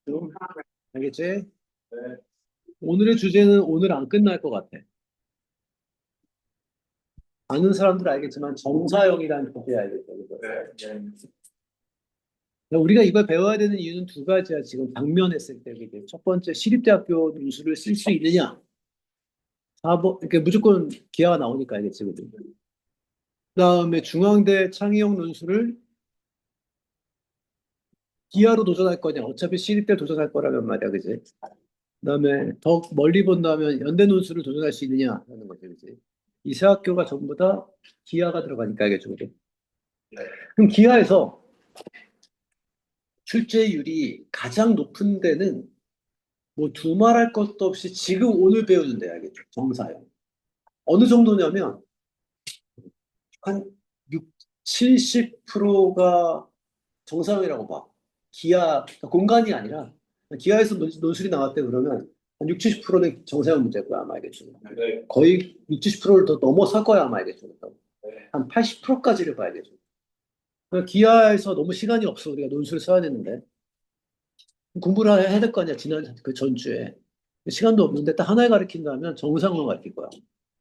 좀 알겠지? 오늘의 주제는 오늘 안 끝날 것 같아. 아는 사람들은 알겠지만 정사형이라는 주제 알겠죠? 그죠? 우리가 이걸 배워야 되는 이유는 두 가지야. 지금 당면했을 때 그게 첫 번째 시립대학교 논술을 쓸 수 있느냐? 4번 이렇게 무조건 기하가 나오니까 알겠지? 그죠? 그다음에 중앙대 창의형 논술을 기하로 도전할 거냐? 어차피 시립대 도전할 거라면 말이야, 그지? 그다음에 더 멀리 본다면 연대 논술을 도전할 수 있느냐 하는 거죠, 그지? 이 세 학교가 전부 다 기하가 들어가니까 알겠죠, 그죠? 그럼 기하에서 출제율이 가장 높은 데는 뭐 두말할 것도 없이 지금 오늘 배우는 데 알겠죠, 정사형. 어느 정도냐면 한 6, 70%가 정사형이라고 봐. 기하, 그러니까 공간이 아니라 기하에서 논술이 나왔대 그러면 한 6, 70%는 정사형 문제일 거야, 아마 알겠죠. 네. 거의 6, 70%를 더 넘어설 거야, 아마 알겠죠. 네. 한 80%까지를 봐야겠죠. 그러니까 기하에서 너무 시간이 없어. 우리가 논술 써야 되는데. 공부를 해야 될 거 아니야, 지난 그 전주에. 시간도 없는데 딱 하나에 가르친다면 정상만 가르칠 거야.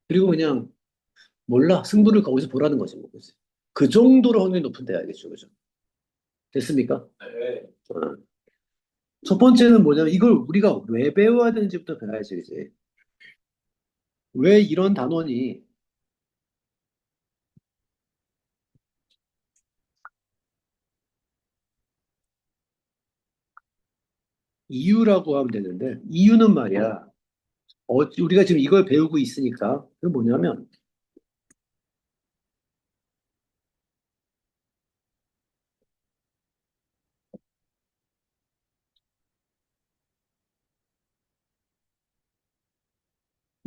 그리고 그냥 몰라. 승부를 거기서 보라는 거지, 뭐. 그치? 그 정도로 확률이 높은데 알겠죠, 그죠? 됐습니까? 네. 어. 첫 번째는 뭐냐면 이걸 우리가 왜 배워야 되는지부터 배워야지, 그지? 왜 이런 단원이 이유라고 하면 되는데, 이유는 말이야. 우리가 지금 이걸 배우고 있으니까, 그 뭐냐면,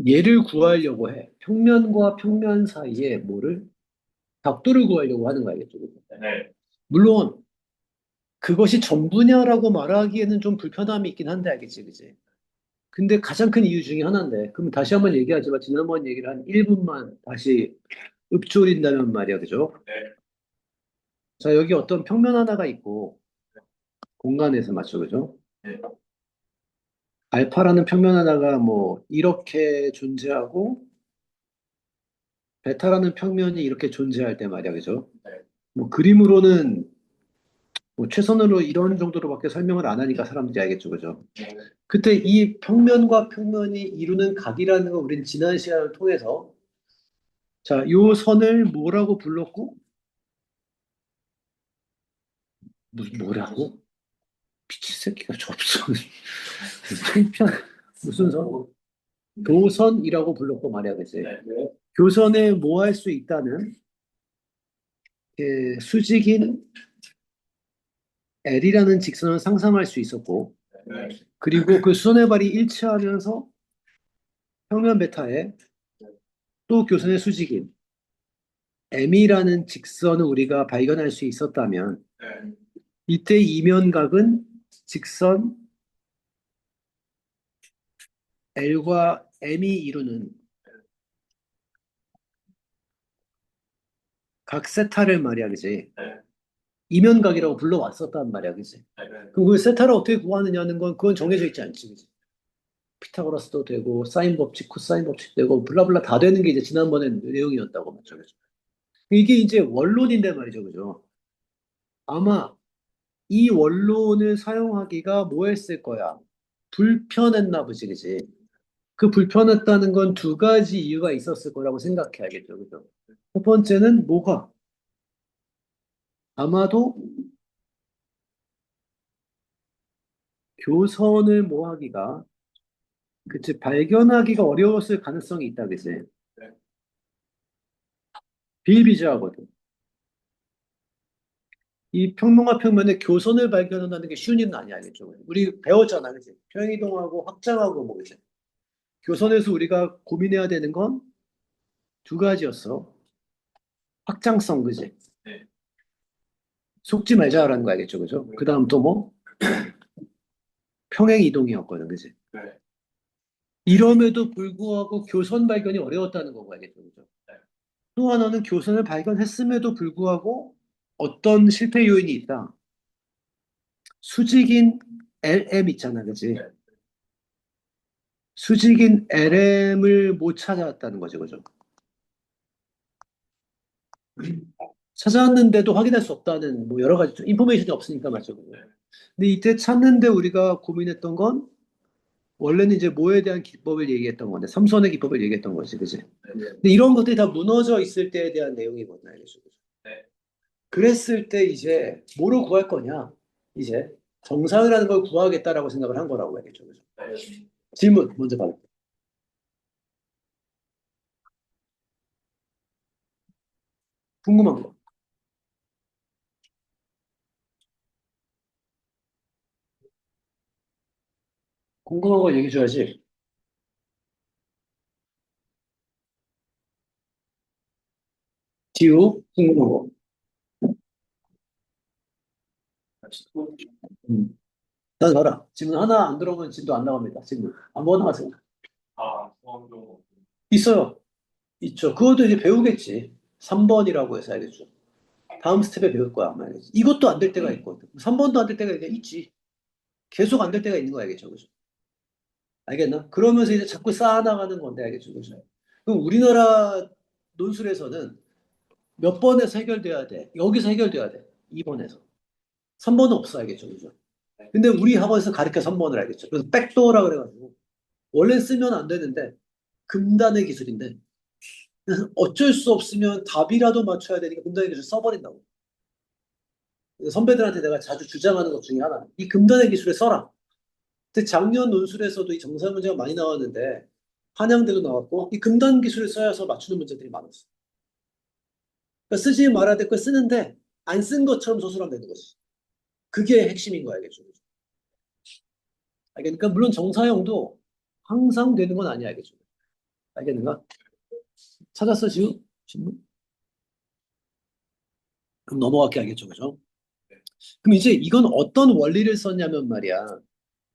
얘를 구하려고 해. 평면과 평면 사이에 뭐를? 각도를 구하려고 하는 거 알겠죠? 네. 물론, 그것이 전부냐라고 말하기에는 좀 불편함이 있긴 한데, 알겠지, 그지? 근데 가장 큰 이유 중에 하나인데, 그럼 다시 한번 얘기하지만, 지난번 얘기를 한 1분만 다시 읊조린다면 말이야, 그죠? 네. 자, 여기 어떤 평면 하나가 있고, 공간에서 맞죠, 그죠? 네. 알파라는 평면 하나가 뭐, 이렇게 존재하고, 베타라는 평면이 이렇게 존재할 때 말이야, 그죠? 네. 뭐, 그림으로는 뭐 최선으로 이런 정도로밖에 설명을 안 하니까 사람들이 알겠죠, 그죠? 네. 그때 이 평면과 평면이 이루는 각이라는 거 우리는 지난 시간을 통해서 자, 요 선을 뭐라고 불렀고, 뭐라고? 미친 새끼가 접선. 평편, 무슨 선? 교선이라고 불렀고 말이야, 그지? 네. 교선에 뭐 할 수 있다는 수직인 L이라는 직선을 상상할 수 있었고, 네. 그리고 그 수선의 발이 일치하면서 평면 베타에 또 교선의 수직인 M이라는 직선을 우리가 발견할 수 있었다면, 네. 이때 이면각은 직선 L과 M이 이루는 각 세타를 말이야, 그지? 네. 이면각이라고 불러왔었단 말이야, 그지? 네. 그럼 그 세타를 어떻게 구하느냐는 건 그건 정해져 있지 않지, 그지? 피타고라스도 되고 사인 법칙, 코사인 법칙 되고 블라블라 다 되는 게 이제 지난번에 내용이었다고 맞죠, 그죠? 이게 이제 원론인데 말이죠, 그죠? 아마 이 원론을 사용하기가 뭐 했을 거야? 불편했나 보지, 그지? 그 불편했다는 건 두 가지 이유가 있었을 거라고 생각해야겠죠, 그죠? 첫 번째는 뭐가? 아마도 교선을 뭐 하기가, 그치, 발견하기가 어려웠을 가능성이 있다, 그치? 네. 비일비재하거든. 이 평면과 평면의 교선을 발견한다는 게 쉬운 일은 아니야, 알겠죠? 우리 배웠잖아, 그치? 평이동하고 확장하고 뭐, 그치? 교선에서 우리가 고민해야 되는 건 두 가지였어. 확장성, 그치? 네. 속지 말자라는 거 알겠죠, 그죠? 그 다음 또 뭐? 평행 이동이었거든, 그치? 네. 이럼에도 불구하고 교선 발견이 어려웠다는 거고, 알겠죠, 그죠? 네. 또 하나는 교선을 발견했음에도 불구하고 어떤 실패 요인이 있다. 수직인 LM 있잖아, 그지? 수직인 LM을 못 찾아왔다는 거죠, 그죠? 찾아왔는데도 확인할 수 없다는 뭐 여러 가지 좀 인포메이션이 없으니까 말이죠. 그죠? 근데 이때 찾는데 우리가 고민했던 건 원래는 이제 뭐에 대한 기법을 얘기했던 건데 삼선의 기법을 얘기했던 거지, 그지? 근데 이런 것들이 다 무너져 있을 때에 대한 내용이거든요, 알겠죠? 그랬을 때 이제 뭐로 구할 거냐? 이제 정상이라는 걸 구하겠다라고 생각을 한 거라고 알겠죠, 그죠? 질문 먼저 받을게요. 궁금한 거. 궁금한 거 얘기해 줘야지. 지우, 궁금한 거. 음. 난 알아. 질문 하나 안 들어오면 진도 안 나갑니다. 질문. 아무거나 하세요. 있어요. 있죠. 그것도 이제 배우겠지. 3번이라고 해서 알겠죠. 다음 스텝에 배울 거야, 아마 알겠지. 이것도 안 될 때가 있거든. 3번도 안 될 때가 있지. 계속 안 될 때가 있는 거 알겠죠, 그죠? 알겠나? 그러면서 이제 자꾸 쌓아나가는 건데, 알겠죠, 그죠? 그럼 우리나라 논술에서는 몇 번에서 해결돼야 돼? 여기서 해결돼야 돼. 2번에서. 3번은 없어, 알겠죠, 그죠? 근데 우리 학원에서 가르쳐 3번을 알겠죠. 그래서 백도어라 그래가지고 원래 쓰면 안 되는데 금단의 기술인데 그래서 어쩔 수 없으면 답이라도 맞춰야 되니까 금단의 기술 써버린다고. 그래서 선배들한테 내가 자주 주장하는 것 중에 하나. 이 금단의 기술을 써라. 근데 작년 논술에서도 이 정상 문제가 많이 나왔는데 한양대도 나왔고 이 금단 기술을 써야서 맞추는 문제들이 많았어. 그러니까 쓰지 말아야 될 걸 쓰는데 안 쓴 것처럼 서술하면 되는 거지. 그게 핵심인 거 알겠죠? 알겠니까? 물론 정사형도 항상 되는 건 아니야, 알겠죠? 알겠는가? 찾았어, 지금? 질문? 그럼 넘어갈게 알겠죠, 그죠? 그럼 이제 이건 어떤 원리를 썼냐면 말이야.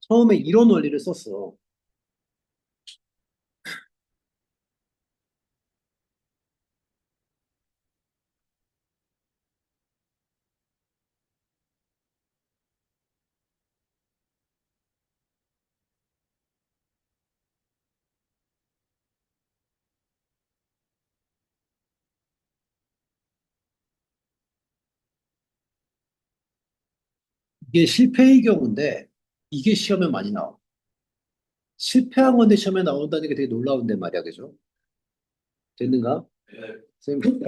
처음에 이런 원리를 썼어. 이게 실패의 경우인데 이게 시험에 많이 나와. 실패한 건데 시험에 나온다는 게 되게 놀라운데 말이야, 그죠? 됐는가? 선생님.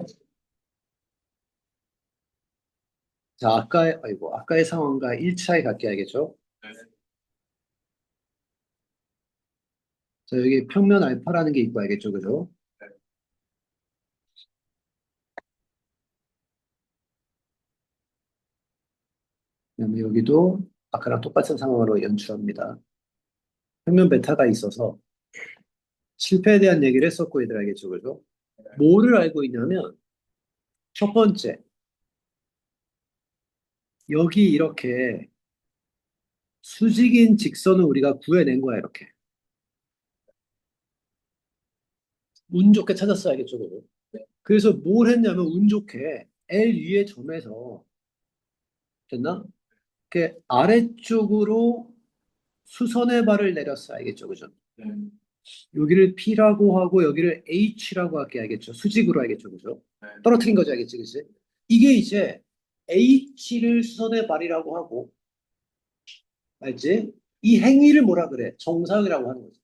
자, 아까의 상황과 1차에 갖게 알겠죠? 자, 여기 평면 알파라는 게 있고 알겠죠, 그죠? 그다음에 여기도 아까랑 똑같은 상황으로 연출합니다. 평면 베타가 있어서 실패에 대한 얘기를 했었고 얘들 알겠죠, 그죠? 뭐를 알고 있냐면 첫 번째, 여기 이렇게 수직인 직선을 우리가 구해낸 거야, 이렇게. 운 좋게 찾았어야겠죠, 그죠? 그래서 뭘 했냐면 운 좋게 L 위의 점에서 됐나? 이렇게 아래쪽으로 수선의 발을 내렸어, 알겠죠, 그죠? 여기를 P라고 하고 여기를 H라고 할게 알겠죠? 수직으로 알겠죠, 그죠? 떨어뜨린 거죠, 알겠지, 그지? 이게 이제 H를 수선의 발이라고 하고, 알지? 이 행위를 뭐라 그래? 정상이라고 하는 거지.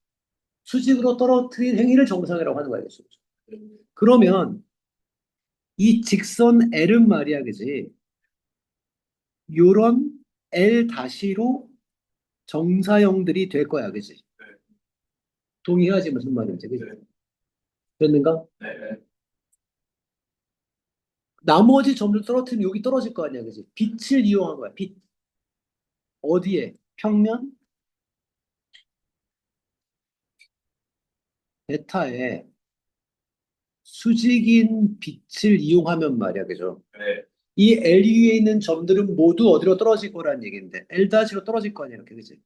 수직으로 떨어뜨린 행위를 정상이라고 하는 거야, 알겠죠? 그러면 이 직선 L은 말이야, 그지? 요런 L 다시로 정사형들이 될 거야, 그지? 동의하지 무슨 말인지, 그지? 됐는가? 나머지 점을 떨어뜨리면 여기 떨어질 거 아니야, 그지? 빛을 이용한 거야, 빛. 어디에? 평면 베타에 수직인 빛을 이용하면 말이야, 그죠? 이 L 위에 있는 점들은 모두 어디로 떨어질 거라는 얘기인데, L 다시로 떨어질 거 아니야, 이렇게, 그지?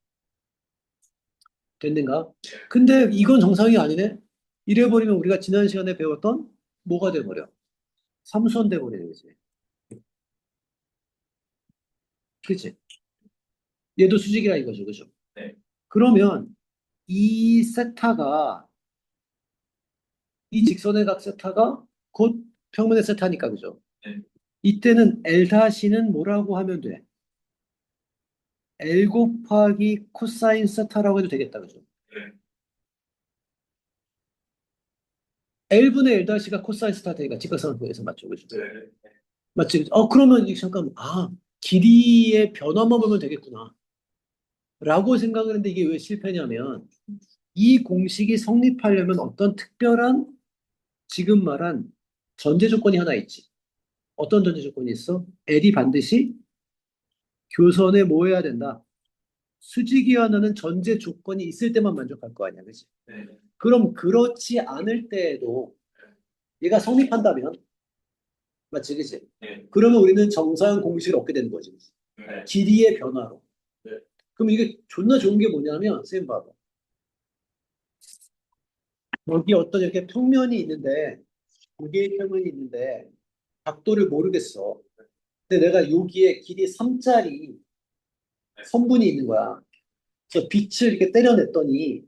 됐는가? 근데 이건 정상이 아니네? 이래버리면 우리가 지난 시간에 배웠던 뭐가 돼버려? 삼수원 돼버리는 거지. 그치? 얘도 수직이라 이거죠, 그죠? 네. 그러면 이 세타가 이 직선의 각 세타가 곧 평면의 세타니까 그죠? 네. 이때는 L-는 뭐라고 하면 돼? L 곱하기 코사인 세타라고 해도 되겠다, 그죠? 네. L분의 L-가 코사인 세타 되니까 직각삼각형에서 맞죠, 그죠? 네. 맞지? 그러면 잠깐만, 길이의 변화만 보면 되겠구나. 라고 생각을 했는데 이게 왜 실패냐면 이 공식이 성립하려면 어떤 특별한 지금 말한 전제 조건이 하나 있지. 어떤 전제 조건이 있어? L이 반드시 교선에 뭐 해야 된다? 수직이어나는 전제 조건이 있을 때만 만족할 거 아니야, 그치? 네. 그럼 그렇지 않을 때에도 얘가 성립한다면, 맞지, 그치? 네. 그러면 우리는 정사형 공식을 얻게 되는 거지. 네. 길이의 변화로. 네. 그럼 이게 존나 좋은 게 뭐냐면, 선생님 봐봐. 여기 어떤 이렇게 평면이 있는데, 두 개의 평면이 있는데, 각도를 모르겠어. 근데 내가 여기에 길이 3짜리 선분이 있는 거야. 그래서 빛을 이렇게 때려냈더니,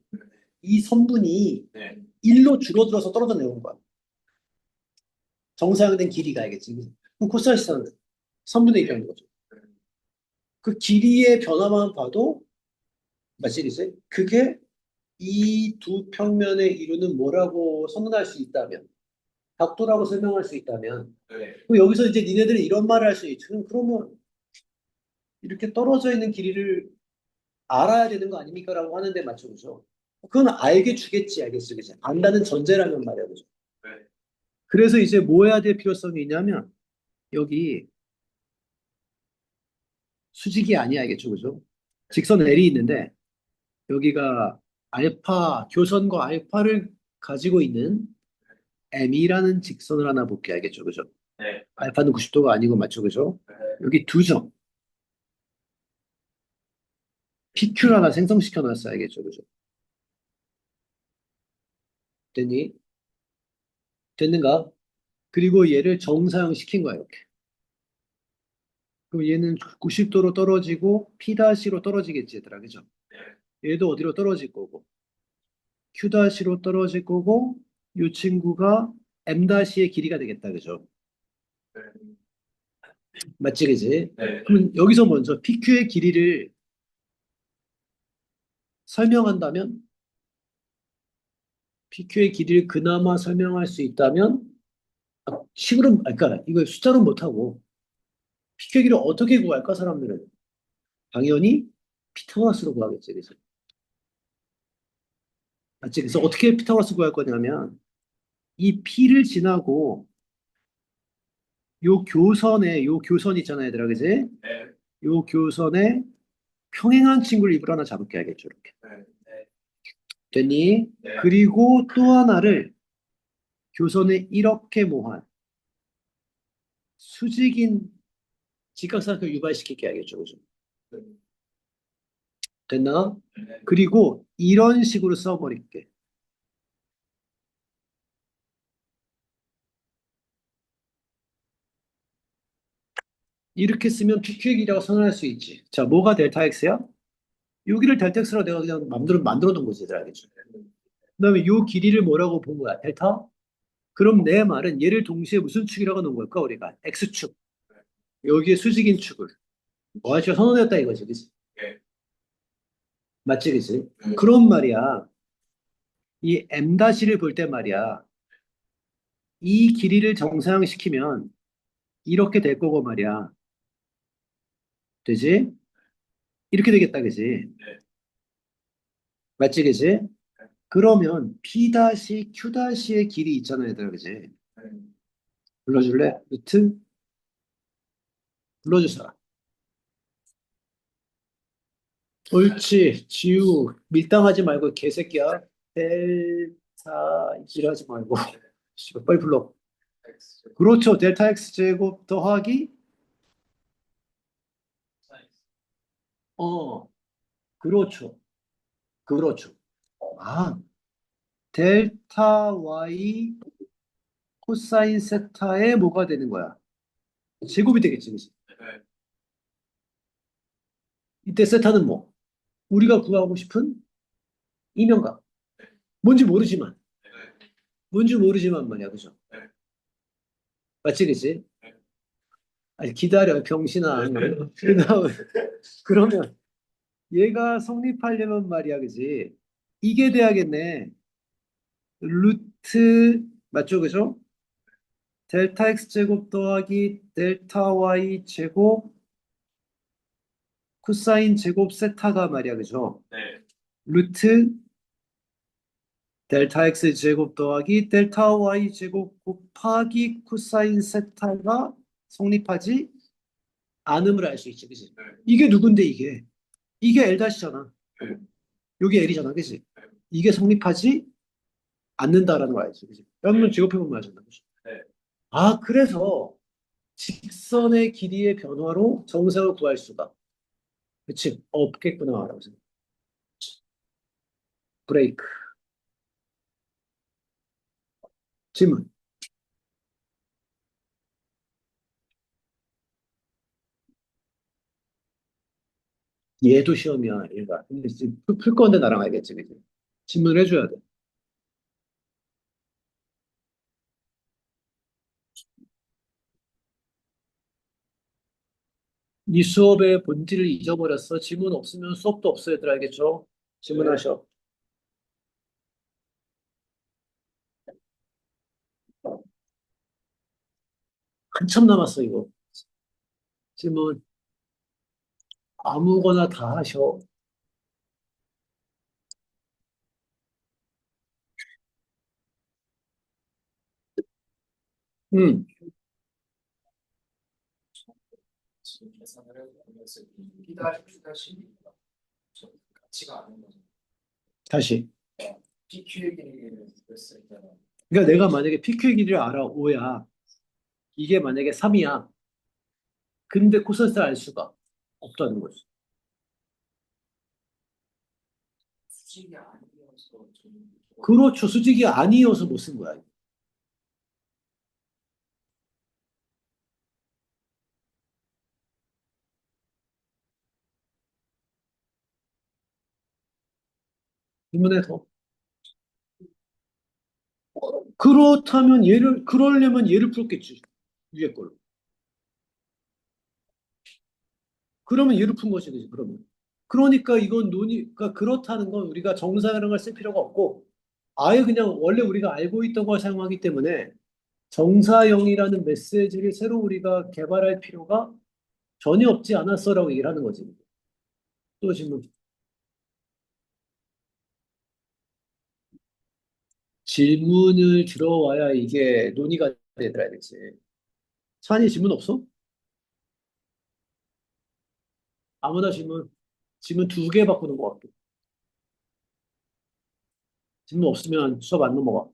이 선분이 네. 1로 줄어들어서 떨어져 내려온 거야. 정사형된 길이가 알겠지. 그럼 코사인은 3분의 1이라는 거죠. 그 길이의 변화만 봐도, 맞지, 이제? 그게 이 두 평면의 이루는 뭐라고 선언할 수 있다면, 각도라고 설명할 수 있다면, 네. 그럼 여기서 이제 니네들은 이런 말을 할 수 있죠. 그러면 이렇게 떨어져 있는 길이를 알아야 되는 거 아닙니까? 라고 하는데 맞죠, 그죠? 그건 알게 주겠지, 알겠지, 그지? 안다는 전제라면 말이야, 그죠? 네. 그래서 이제 뭐 해야 될 필요성이 있냐면, 여기 수직이 아니야, 알겠죠, 그죠? 직선 L이 있는데, 여기가 교선과 알파를 가지고 있는 M이라는 직선을 하나 볼게, 알겠죠, 그죠? 네. 알파는 90도가 아니고 맞죠, 그죠? 네. 여기 두 점, PQ를 하나 생성시켜 놨어요, 알겠죠, 그죠? 됐니? 됐는가? 그리고 얘를 정사형 시킨 거야, 이렇게. 그럼 얘는 90도로 떨어지고 P'로 떨어지겠지, 얘들아, 그죠? 얘도 어디로 떨어질 거고, Q'로 떨어질 거고, 이 친구가 M''의 길이가 되겠다, 그죠? 맞지, 그지? 네. 그럼 여기서 먼저 PQ의 길이를 설명한다면, PQ의 길이를 그나마 설명할 수 있다면, 식으로, 그러니까 이걸 숫자로 못하고, PQ의 길이를 어떻게 구할까, 사람들은? 당연히 피타고라스로 구하겠지, 그죠? 맞지? 그래서 어떻게 피타고라스 구할 거냐면, 이 P를 지나고, 요 교선 있잖아요, 얘들아, 그지? 네. 요 교선에 평행한 친구를 입으로 하나 잡을게, 알겠죠, 이렇게. 네. 됐니? 네. 그리고 또 하나를 교선에 이렇게 모한 수직인 직각삼각형을 유발시킬게, 알겠죠, 그죠? 됐나? 네. 그리고 이런 식으로 써버릴게. 이렇게 쓰면 PQ의 길이라고 선언할 수 있지. 자, 뭐가 델타 X야? 여기를 델타 X로 내가 그냥 맘대로 만들어 놓은 거지, 얘들아, 알겠죠? 그다음에 요 길이를 뭐라고 본 거야? 델타? 그럼 내 말은 얘를 동시에 무슨 축이라고 놓은 걸까, 우리가? X축. 여기에 수직인 축을. 뭐하죠? 선언했다 이거지, 그치? 네. 맞지, 그치? 그런 말이야. 이 M''를 볼 때 말이야. 이 길이를 정사형시키면 이렇게 될 거고 말이야. 되지? 이렇게 되겠다, 그치? 네. 맞지, 그치? 그러면 P'Q'의 길이 있잖아, 얘들아, 그치? 불러줄래? 루트? 불러주세요. 옳지. 지우. 밀당하지 말고, 개새끼야. 델타, 일하지 말고. 씨발, 빨리 불러. 그렇죠. 델타 X 제곱 더하기, 어, 그렇죠. 그렇죠. 아, 델타 Y 코사인 세타의 뭐가 되는 거야? 제곱이 되겠지, 그치? 네. 이때 세타는 뭐? 우리가 구하고 싶은 이명각. 뭔지 모르지만, 뭔지 모르지만 말이야, 그죠? 맞지, 그지? 아니, 기다려, 병신아. 그다음에, 그러면 얘가 성립하려면 말이야, 그지? 이게 돼야겠네. 루트, 맞죠, 그죠? 델타 x 제곱 더하기 델타 y 제곱 코사인 제곱 세타가 말이야, 그죠? 루트 델타 x 제곱 더하기 델타 y 제곱 곱하기 코사인 세타가 성립하지 않음을 알 수 있지, 그지? 이게 누군데, 이게? 이게 L-잖아. 여기 L이잖아, 그지? 이게 성립하지 않는다라는 거 알지, 그지? 한번 직업해보면 알잖아, 그지? 아, 그래서 직선의 길이의 변화로 정색을 구할 수가, 그치? 없겠구나라고 생각. 브레이크. 질문. 얘도 시험이야, 얘가. 근데 지금 풀 건데 나랑 알겠지, 그지? 질문을 해줘야 돼. 이 수업의 본질을 잊어버렸어. 질문 없으면 수업도 없어, 얘들 알겠죠? 질문하셔. 한참 남았어, 이거. 질문 아무거나 다 하셔. 음, 지금 계산을 해보면 P-P-가 같이가 않은 거죠. 다시. PQ의 길이를 구했을 때는 그러니까 내가 만약에 PQ의 길이를 알아, 5야. 이게 만약에 3이야. 근데 코사인을 알 수가 없다는 거지. 수직이 아니어서 좀 그렇죠. 수직이 아니어서 못 쓴 거야. 질문해서. 그렇다면 그러려면 얘를 풀었겠지. 위에 걸로. 그러면 얘를 푼 거지, 그지, 그러면. 그러니까 이건 그러니까 그렇다는 건 우리가 정사라는 걸 쓸 필요가 없고, 아예 그냥 원래 우리가 알고 있던 걸 사용하기 때문에 정사형이라는 메시지를 새로 우리가 개발할 필요가 전혀 없지 않았어라고 얘기를 하는 거지. 또 질문. 질문을 들어와야 이게 논의가 되더라, 그지. 찬이 질문 없어? 아무나 질문 2개 바꾸는 것 같고. 질문 없으면 수업 안 넘어가.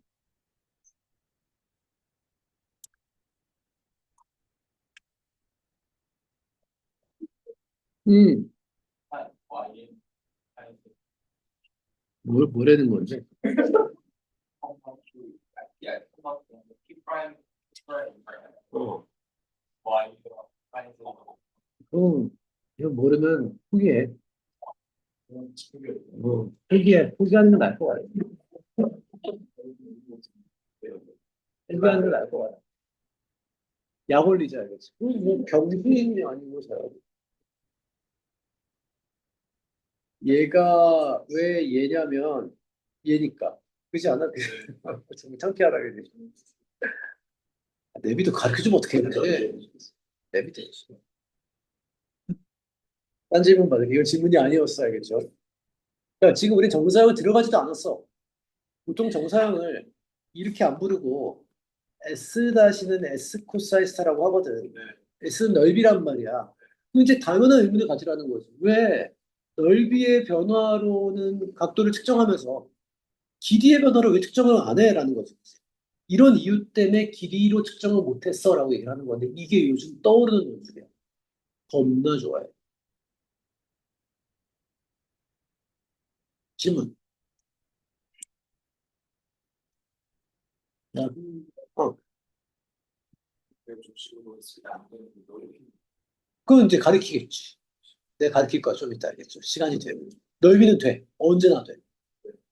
음, 뭐라는 건지. 어, 이거 모르면 포기해. 포기해. 포기하는 건 나을 것 같아. 포기하는 건 나을 것 같아. 약 올리자, 알겠지? 뭐 병신이 아니고 잘. 얘가 왜 얘냐면 얘니까. 그렇지 않아? 좀 창피하다, 그지? 내비도 가르쳐주면 어떻게 해? 내비도. 딴 질문 받을게. 이건 질문이 아니었어, 알겠죠? 그러니까 지금 우리 정사형을 들어가지도 않았어. 보통 정사형을 이렇게 안 부르고 S-는 S 코사이스타라고 하거든. S는 넓이란 말이야. 그럼 이제 당연한 의미를 가지라는 거지. 왜? 넓이의 변화로는 각도를 측정하면서 길이의 변화를 왜 측정을 안 해? 라는 거지. 이런 이유 때문에 길이로 측정을 못했어 라고 얘기를 하는 건데 이게 요즘 떠오르는 논술이야. 겁나 좋아해. 질문. 야, 어, 좀 식으로 했을 때안 되는 노력이 그건 이제 가리키겠지. 내가 가르칠 거야. 좀 이따 알겠죠? 시간이 되면. 넓이는 돼. 언제나 돼.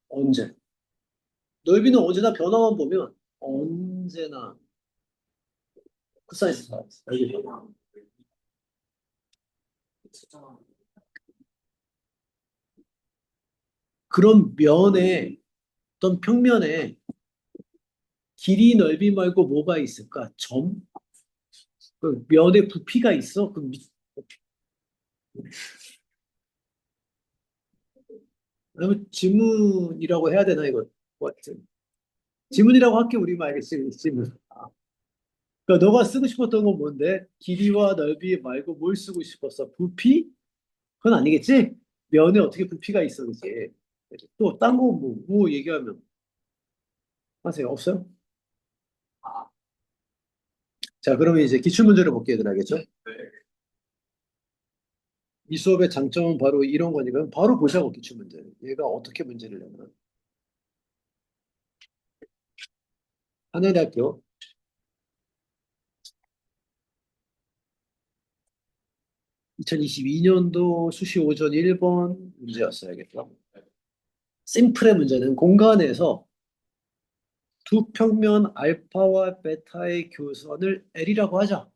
언제. 넓이는 언제나 변화만 보면 언제나 코사인스 나왔어. 넓이 변화. 측정하는 그런 면에 어떤 평면에 길이 넓이 말고 뭐가 있을까? 점? 그 면에 부피가 있어? 그러면 지문이라고 해야 되나 이거? 뭐 하여튼. 지문이라고 할게 우리만 알겠지? 지문. 그러니까 너가 쓰고 싶었던 건 뭔데? 길이와 넓이 말고 뭘 쓰고 싶었어? 부피? 그건 아니겠지? 면에 어떻게 부피가 있어, 그지? 또 딴 거 뭐 얘기하면 하세요. 없어요? 자, 그러면 이제 기출문제를 볼게요, 얘들 알겠죠? 이 수업의 장점은 바로 이런 거니까 바로 보자고 기출문제. 얘가 어떻게 문제를 내나. 하나대학교 2022년도 수시 오전 1번 문제였어야겠죠. 심플의 문제는 공간에서 두 평면 알파와 베타의 교선을 L이라고 하자.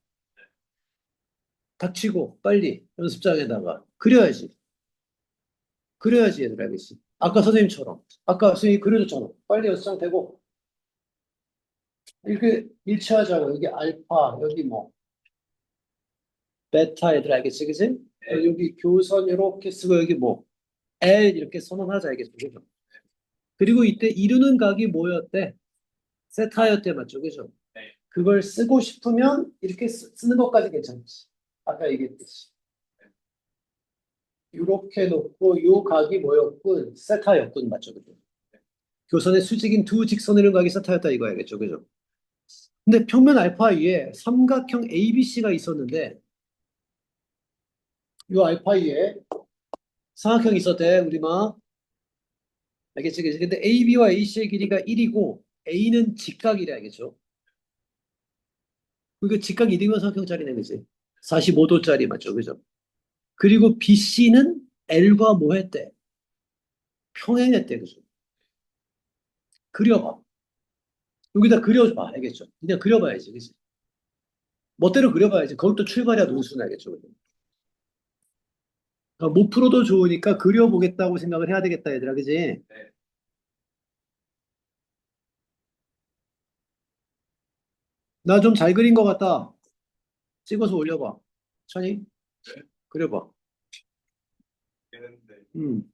닥치고 빨리 연습장에다가 그려야지. 그려야지 얘들 알겠지. 아까 선생님처럼. 아까 선생님이 그려줬잖아. 빨리 연습장 되고 이렇게 일치하자고. 여기 알파, 여기 뭐 베타 애들 알겠지, 그지? 여기 교선 이렇게 쓰고 여기 뭐 L 이렇게 선언하자 알겠지, 그죠? 그리고 이때 이루는 각이 뭐였대? 세타였대, 맞죠, 그죠? 그걸 쓰고 싶으면 이렇게 쓰는 것까지 괜찮지. 아까 얘기했듯이. 이렇게 놓고 요 각이 뭐였군? 세타였군, 맞죠, 그죠? 교선의 수직인 두 직선의 이루는 각이 세타였다 이거 알겠죠, 그죠? 근데 평면 알파 위에 삼각형 ABC가 있었는데 요 알파 위에 삼각형이 있었대, 우리마. 알겠지, 그지? 근데 AB와 AC의 길이가 1이고 A는 직각이래, 알겠죠? 그러니까 직각 2등분 삼각형짜리네, 그지? 45도짜리 맞죠, 그죠? 그리고 BC는 L과 뭐 했대? 평행했대, 그죠? 그려봐. 여기다 그려봐, 알겠죠? 그냥 그려봐야지, 그지? 멋대로 그려봐야지. 거기또 출발이야, 논술은 알겠죠, 그죠? 그러니까 못 풀어도 좋으니까 그려보겠다고 생각을 해야 되겠다, 얘들아, 그지? 나 좀 잘 그린 것 같다. 찍어서 올려봐. 천이 그려봐. 음.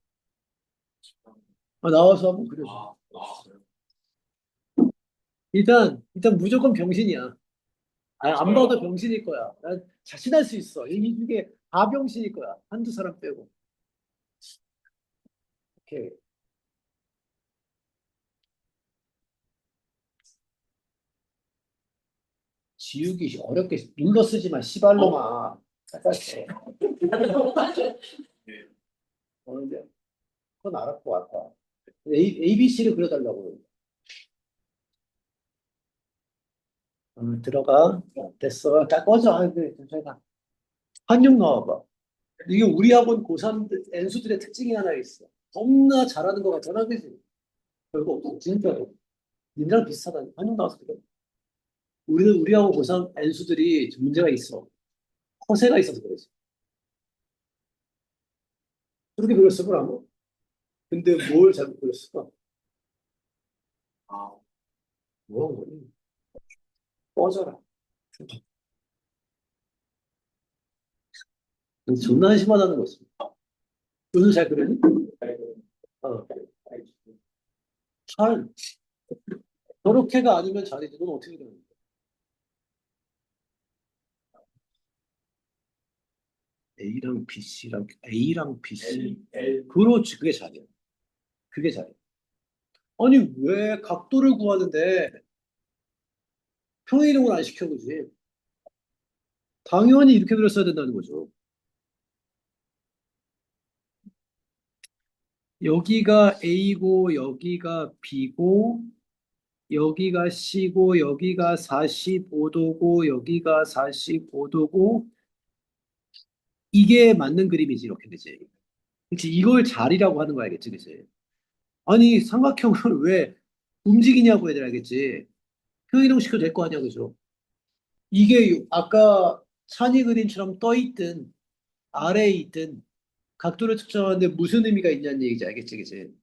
나와서 한번 그려줘. 일단 무조건 병신이야. 안 봐도 병신일 거야. 난 자신할 수 있어. 이 중에 다 병신일 거야. 한두 사람 빼고. 오케이. 지우기 어렵게 눌러 쓰지 마. 씨발로마. 쌀쌀해. 근데 그건 알았고 왔다. ABC를 그려달라고. 들어가. 됐어. 딱 꺼져. 그래. 괜찮아. 한용 나와봐. 이게 우리 학원 고3 N수들의 특징이 하나 있어. 겁나 잘하는 것 같잖아, 그지? 별거 없어, 진짜로. 니네랑 비슷하다. 한용 나와서 그래. 우리 학원 고3 N수들이 문제가 있어. 허세가 있어서 그러지. 그렇게 그렸을 거라고. 근데 뭘 잘못 그렸을까? 아, 뭐한 거니? 꺼져라. 존나 한심하다는 거지. 오늘 잘 그렸니? 어. 잘. 저렇게가 아니면 잘이지. 넌 어떻게 그렸니? A랑 BC. 그렇지. 그게 잘이야. 그게 잘이야. 아니, 왜 각도를 구하는데 평행이동을 안 시켜, 그지? 당연히 이렇게 그렸어야 된다는 거죠. 여기가 A고, 여기가 B고, 여기가 C고, 여기가 45도고, 여기가 45도고, 이게 맞는 그림이지, 이렇게 되지. 그치, 이걸 자리라고 하는 거 알겠지, 그치? 아니, 삼각형을 왜 움직이냐고 해야 알겠지. 평행이동 시켜도 될 거 아니야, 그죠? 이게 아까 산이 그림처럼 떠 있든 아래에 있든 각도를 측정하는데 무슨 의미가 있냐는 얘기지, 알겠지, 그치?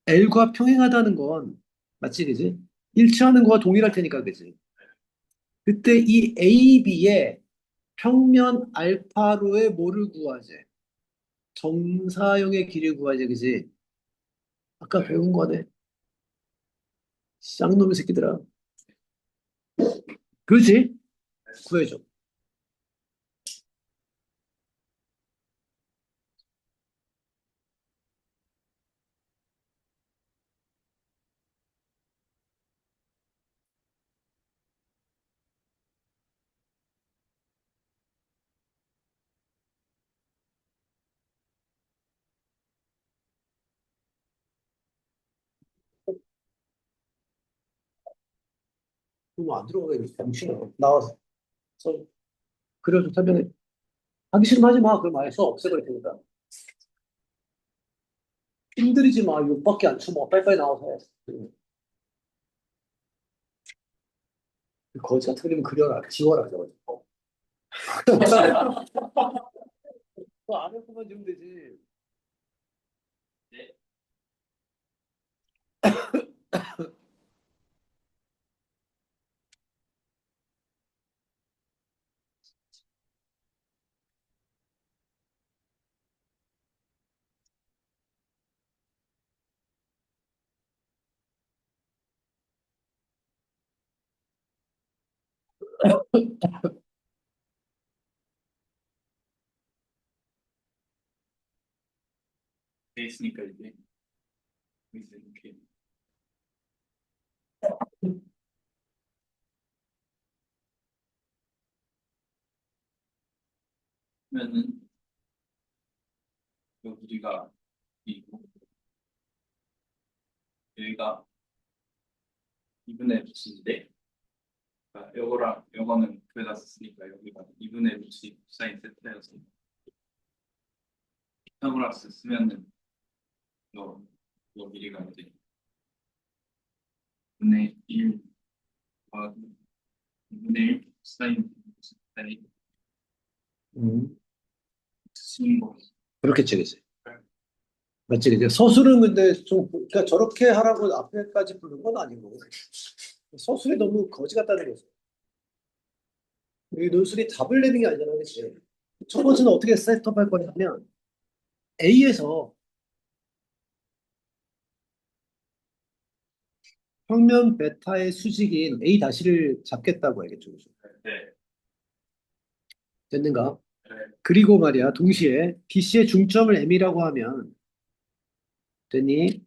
L과 평행하다는 건 맞지, 그치? 일치하는 거와 동일할 테니까, 그치? 그때 이 AB의 평면 알파로의 뭐를 구하지? 정사형의 길이를 구하지, 그치? 아까 배운 거네. 쌍놈의 새끼들아. 그렇지? 구해줘. 그럼 안 들어가게 병신아. 나와서. 그래서 설명해. 하기 싫으면 하지 마. 그럼 아예 수업 없애버릴 테니까. 힘들이지 마. 욕밖에 안 쳐먹어. 빨리빨리 나와서 해. 거지 같은 그림 그려라. 지워라. 저거. 그거 안 했구만 주면 되지. 돼 있으니까 이제 이렇게 하면은 여기가 이고 여기가 2분의 루트인데 그러니까 요거랑 요거는 그에다 썼으니까 여기가 2분의 루트 사인 세타여서 타브라스 쓰면은 요 길이가 이제 2분의 1 더하기 2분의 1 사인 세타이 쓰는 거. 그렇겠지, 그치? 맞지, 그치? 서술은 근데 좀, 그러니까 저렇게 하라고 앞에까지 부른 건 아닌 거고. 서술이 너무 거지 같다는 거지. 이 논술이 답을 내는 게 아니잖아, 그치? 첫 번째는 어떻게 셋업할 거냐면, A에서 평면 베타의 수직인 A 다시를 잡겠다고 알겠죠, 그죠? 네. 됐는가? 네. 그리고 말이야, 동시에 BC의 중점을 M이라고 하면, 됐니?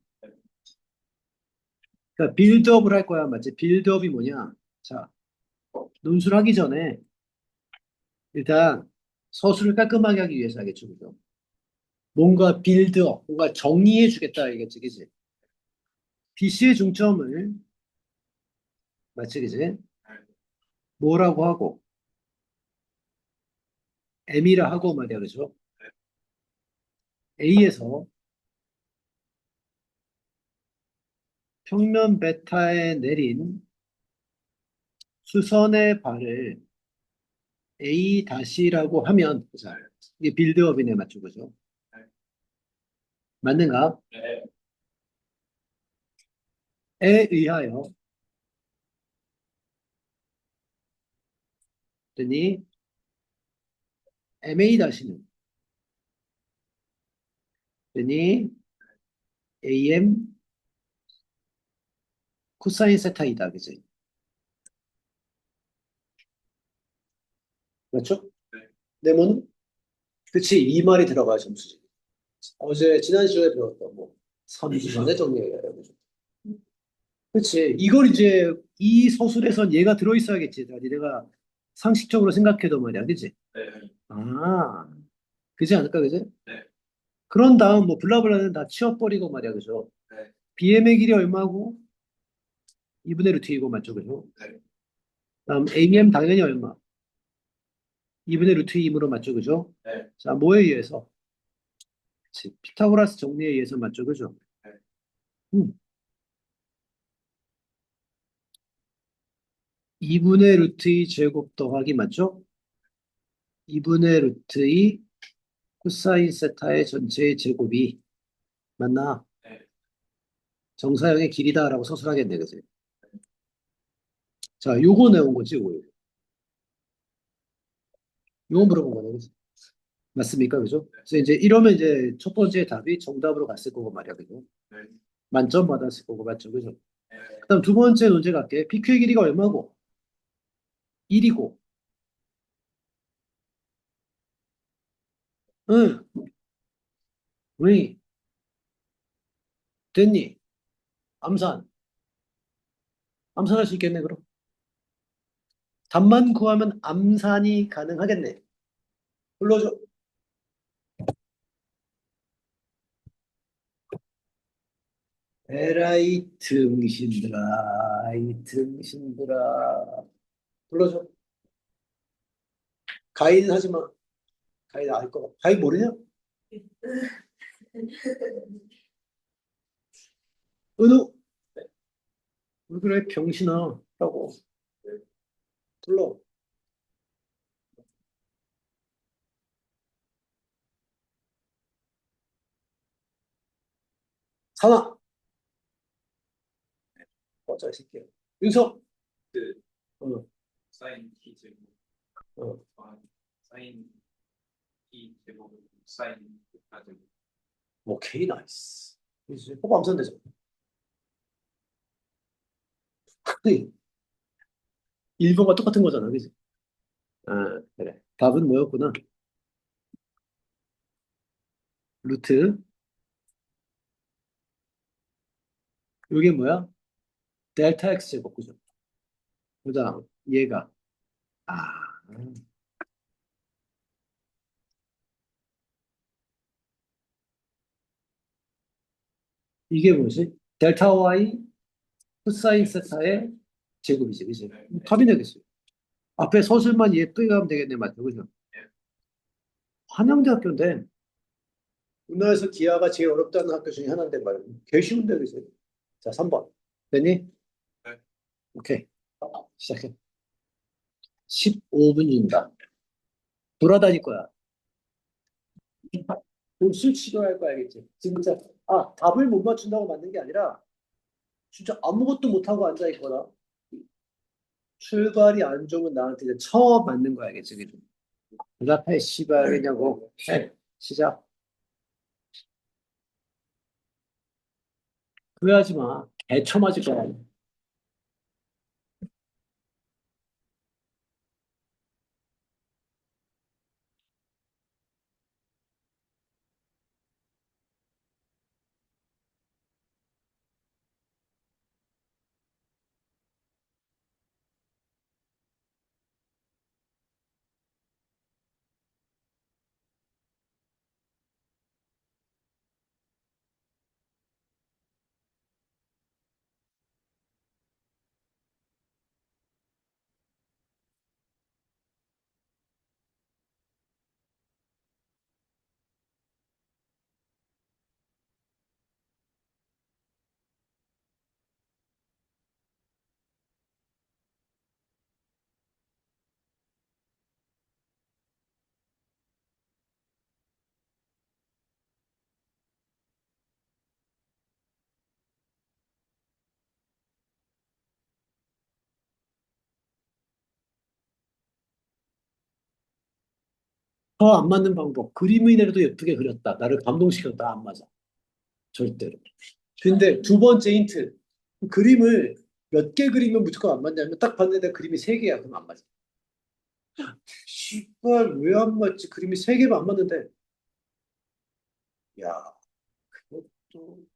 그러니까 빌드업을 할 거야, 맞지? 빌드업이 뭐냐? 자, 논술하기 전에 일단 서술을 깔끔하게 하기 위해서 하겠죠, 그죠? 뭔가 빌드업, 뭔가 정리해 주겠다, 알겠지, 그지? BC의 중점을, 맞지, 그지? 뭐라고 하고, M이라 하고 말이야, 그죠? A에서 평면 베타에 내린 수선의 발을 A 다시라고 하면, 자, 이게 빌드업이네, 맞죠, 그죠? 맞는가? 네. 에 의하여, 더니 MA 다시는, 더니 AM 코사인 세타이다, 그지? 맞죠? 네. 네모는? 그치, 이 말이 들어가야 점수지. 어제, 지난 시간에 배웠던, 뭐, 3주 전에 정리해야 그죠? 그치, 이걸 이제, 이 서술에선 얘가 들어있어야겠지. 내가 상식적으로 생각해도 말이야, 그치? 네. 아, 그지 않을까, 그지? 네. 그런 다음, 뭐, 블라블라는 다 치워버리고 말이야, 그죠? 네. BM의 길이 얼마고? 2분의 루트이고, 맞죠, 그죠? 네. 다음, ABM 당연히 얼마? 2분의 루트 2으로 맞죠, 그죠? 네. 자, 뭐에 의해서? 그치. 피타고라스 정리에 의해서 맞죠, 그죠? 네. 음. 2분의 루트 2 제곱 더하기 맞죠? 2분의 루트 2 코사인 세타의 전체의 제곱이 맞나? 네. 정사형의 길이다라고 서술하겠네, 그지? 자, 요거 내온 거지, 요거. 요거 물어본 거네, 그지? 맞습니까, 그죠? 그래서 이제 이러면 이제 첫 번째 답이 정답으로 갔을 거고 말이야, 그죠? 네. 만점 받았을 거고, 맞죠, 그죠? 네. 그다음 두 번째 문제 갈게. PQ의 길이가 얼마고? 1이고. 응, 왜? 됐니? 암산. 암산할 수 있겠네, 그럼. 답만 구하면 암산이 가능하겠네. 불러줘. 에라이 등신들아, 이 등신들아. 불러줘. 가인 하지 마. 가인 알 거. 가인 모르냐? 은우. 왜 그래, 병신아. 라고. 불러. 산아. 꺼져, 이 새끼야. 윤석. 그 어, 사인 T 제곱 어. 더하기 사인 T 제곱 사인 루타 제곱. 오케이, 나이스. 이제 호흡 암산 되죠. 1번과 똑같은 거잖아, 그지? 아, 그래. 답은 뭐였구나? 루트. 이게 뭐야? 델타 x 제곱, 그죠? 그다음 얘가 아 이게 뭐지? 델타 y 코사인 세타의 제곱이지, 그지? 네. 답이 되겠어요. 앞에 서술만 예쁘게 가면 되겠네, 맞죠, 그죠? 네. 한양대학교인데 우리나라에서 기하가 제일 어렵다는 학교 중에 하나인데 말이야. 개 쉬운데, 그지? 자, 3번. 됐니? 네. 오케이. 시작해. 15분 준다. 돌아다닐 거야. 그럼 술 치료할 거야, 알겠지? 진짜. 아, 답을 못 맞춘다고 맞는 게 아니라 진짜 아무것도 못하고 앉아있거나 출발이 안 좋으면 나한테 이제 처음 맞는 거야, 알겠지? 그죠? 대답해, 씨발, 그냐고. 해. 시작. 후회하지 마. 개쳐 맞을 거야. 더 안 맞는 방법. 그림이라도 예쁘게 그렸다. 나를 감동시켰다. 안 맞아. 절대로. 근데 두 번째 힌트. 그림을 몇 개 그리면 무조건 안 맞냐면 딱 봤는데 그림이 세 개야. 그럼 안 맞아. 씨발, 왜 안 맞지? 그림이 세 개면 안 맞는데. 야, 그것도.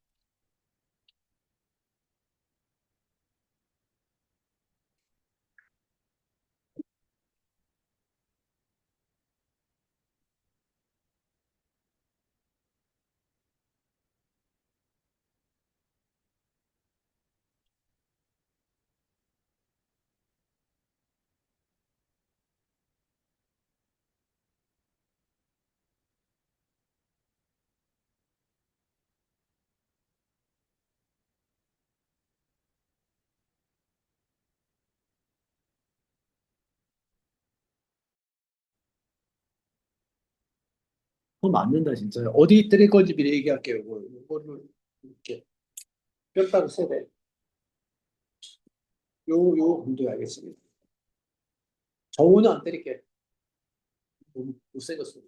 그거 맞는다, 진짜. 어디 때릴 건지 미리 얘기할게요. 이거를 이렇게 뼈다귀 세대 요 정도 알겠습니다. 정우는 안 때릴게. 너무 못생겼어.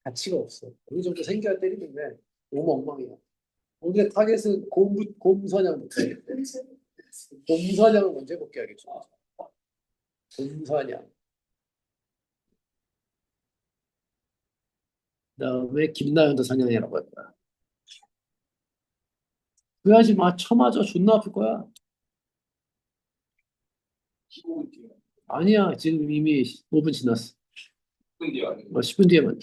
가치가 없어. 어느 정도 생겨야 때리는데 너무 엉망이야. 오늘 타겟은 곰사냥부터. 곰사냥을 먼저 해볼게 알겠죠? 곰사냥. 그다음에 김나연도 사냥이라고 할 거야. 그래야지 마 쳐맞아 존나 아플 거야. 15분 뒤에. 아니야 지금 이미 5분 지났어. 10분 뒤에 아니고. 10분 뒤에만.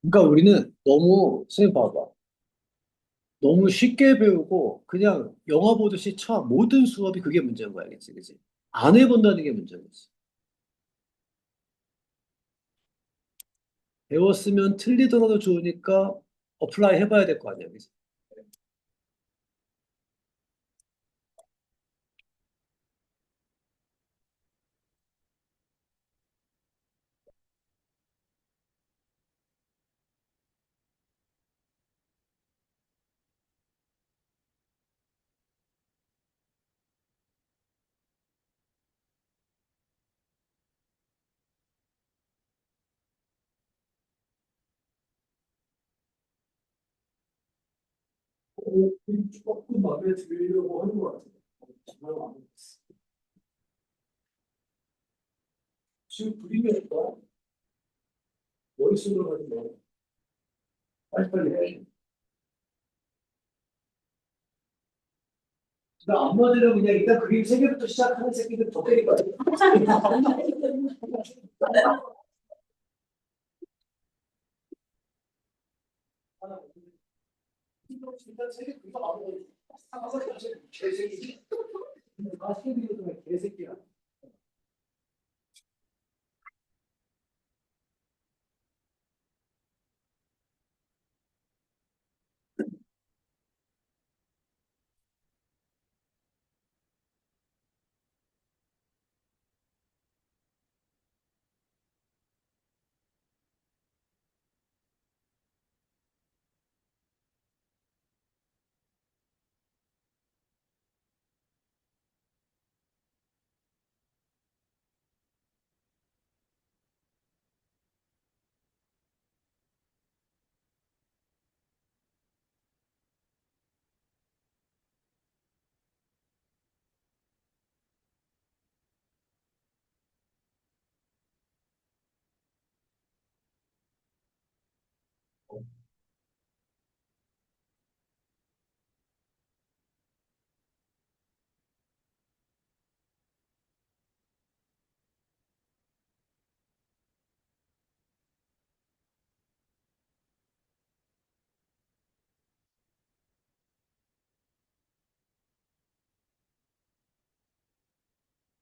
그러니까 우리는 너무 선생님 봐봐. 너무 쉽게 배우고 그냥 영화 보듯이 쳐 모든 수업이 그게 문제인 거야, 알겠지? 그지? 안 해본다는 게 문제인 거지. 배웠으면 틀리더라도 좋으니까 어플라이 해봐야 될 거 아니야, 그지? 조금 마음에 들으려고 하는 것 같아. 정말 마음에 들었어. 지금 그림이니까 머릿속으로 가지 마. 빨리빨리 해. 나 안맞으려 그냥 일단 그림 세 개부터 시작하는 새끼들 더 때릴 거야. 일단 세개 금방 안 먹어. 사서 개새끼. 맛있게 드리는 개새끼야.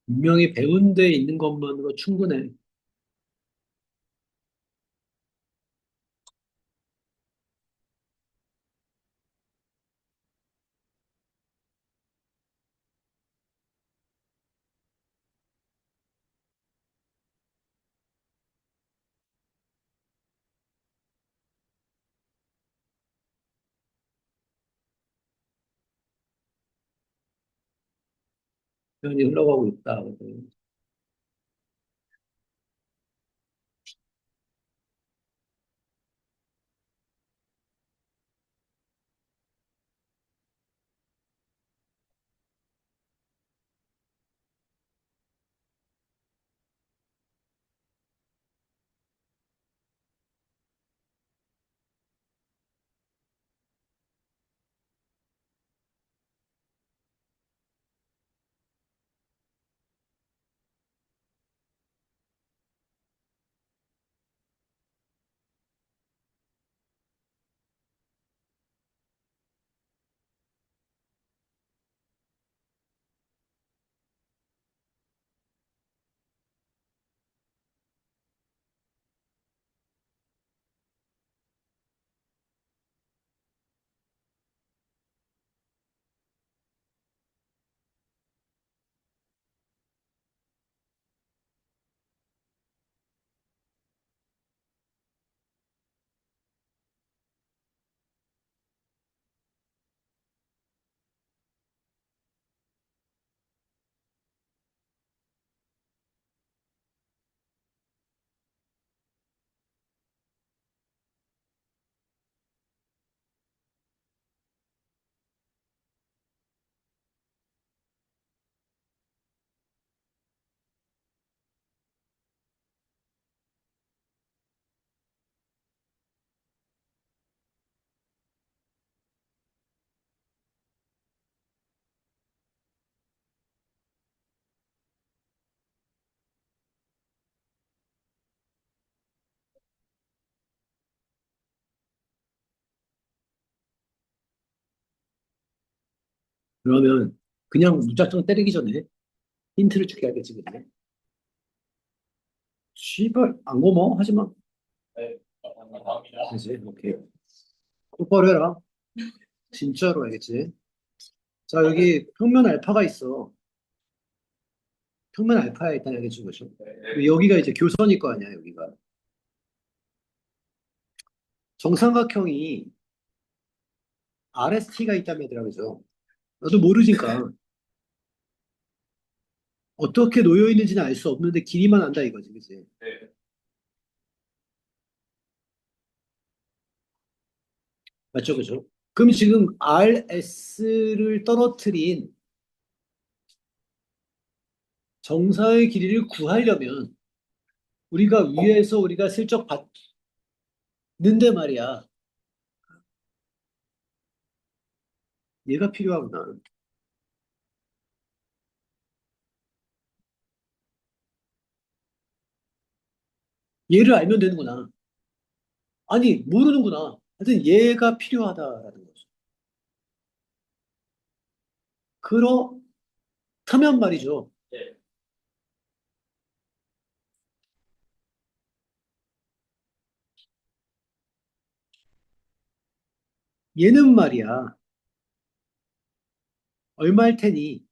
분명히 배운 데 있는 것만으로 충분해. 표현이 흘러가고 있다. 그러면 그냥 무작정 때리기 전에 힌트를 줄게 알겠지, 그래? 씨발, 안 고마워? 하지 마. 네, 감사합니다. 그지? 오케이. 똑바로 해라. 진짜로 알겠지? 자, 여기 평면 알파가 있어. 평면 알파야 일단 알겠지, 그죠? 네, 여기가 이제 교선일 거 아니야, 여기가. 정삼각형이 RST가 있다면 얘들아, 그죠? 나도 모르니까 어떻게 놓여 있는지는 알 수 없는데 길이만 안다 이거지, 그지? 네, 맞죠, 그죠? 그럼 지금 RS를 떨어뜨린 정사의 길이를 구하려면 우리가 위에서 우리가 슬쩍 봤는데 말이야. 얘가 필요하구나. 얘를 알면 되는구나. 아니, 모르는구나. 하여튼 얘가 필요하다라는 거죠. 그렇다면 말이죠. 네, 얘는 말이야. 얼마일 테니?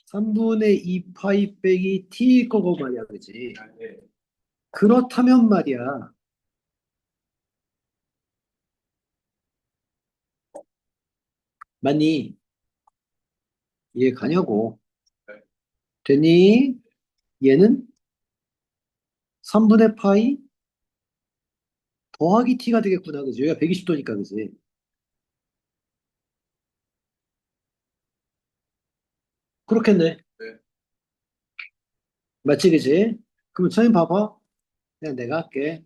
3분의 2 파이 빼기 t일 거고 말이야, 그지? 네, 그렇다면 말이야. 맞니? 이해 가냐고. 되니? 얘는 3분의 파이 더하기 t가 되겠구나, 그지? 여기가 120도니까, 그지? 그렇겠네. 네, 맞지, 그지? 그럼 선생님 봐봐. 그냥 내가 할게.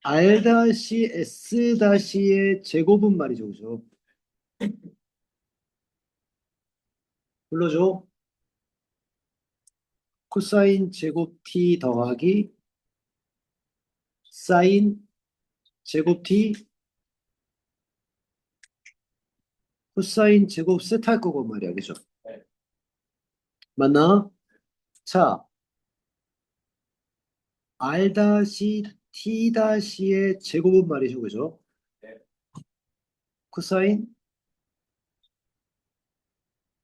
R-S-의 제곱은 말이죠, 그죠? 불러줘. 코사인 제곱 t 더하기 사인 제곱 t 코사인 제곱 세트 할 거고 말이야, 그죠? 네, 맞나? 자, R-T-의 제곱은 말이죠, 그죠? 네, 코사인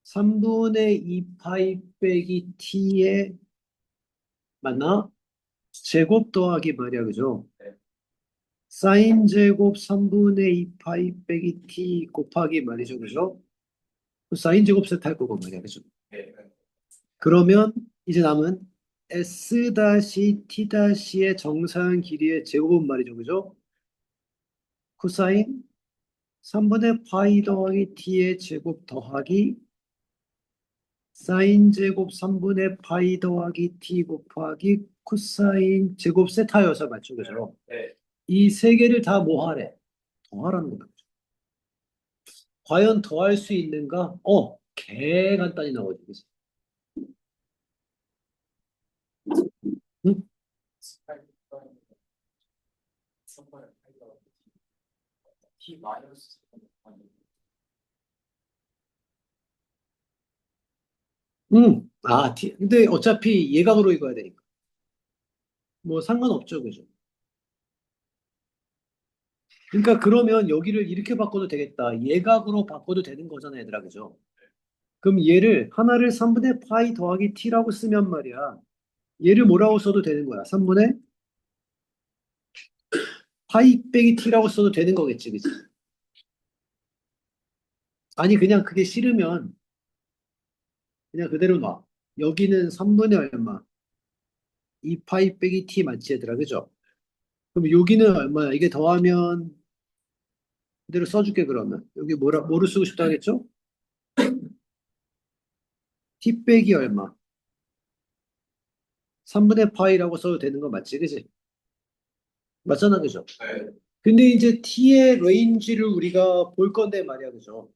3분의 2 파이 빼기 t의 맞나? 제곱 더하기 말이야, 그죠? 네, 사인 제곱 3분의 2 파이 빼기 t 곱하기 말이죠, 그죠? 사인 제곱 세트 할 거고 말이야, 그죠? 네, 그러면 이제 남은 S-T의 정사한 길이의 제곱은 말이죠, 그죠? 코사인 3분의 파이 더하기 t의 제곱 더하기 사인 제곱 3분의 파이 더하기 t 곱하기 코사인 제곱 세타여서 맞죠, 그죠? 네, 이 세 개를 다 뭐 하래? 더하라는 거죠. 과연 더할 수 있는가? 개 간단히 나오지, 그치? 응? 스파이크 선발 파이가 T 마이너스 응. 근데 어차피 예각으로 읽어야 되니까. 뭐 상관없죠, 그죠? 그러니까 그러면 여기를 이렇게 바꿔도 되겠다. 예각으로 바꿔도 되는 거잖아, 얘들아, 그죠? 그럼 얘를 하나를 3분의 파이 더하기 t라고 쓰면 말이야. 얘를 뭐라고 써도 되는 거야. 3분의 파이 빼기 t라고 써도 되는 거겠지, 그치? 아니, 그냥 그게 싫으면 그냥 그대로 놔. 여기는 3분의 얼마? 2 파이 빼기 t 맞지, 얘들아, 그죠? 그럼 여기는 얼마야? 이게 더하면 그대로 써줄게, 그러면. 여기 뭐를 쓰고 싶다 하겠죠? t 빼기 얼마? 3분의 파이라고 써도 되는 거 맞지, 그지? 맞잖아, 그죠? 네, 근데 이제 t의 레인지를 우리가 볼 건데 말이야, 그죠?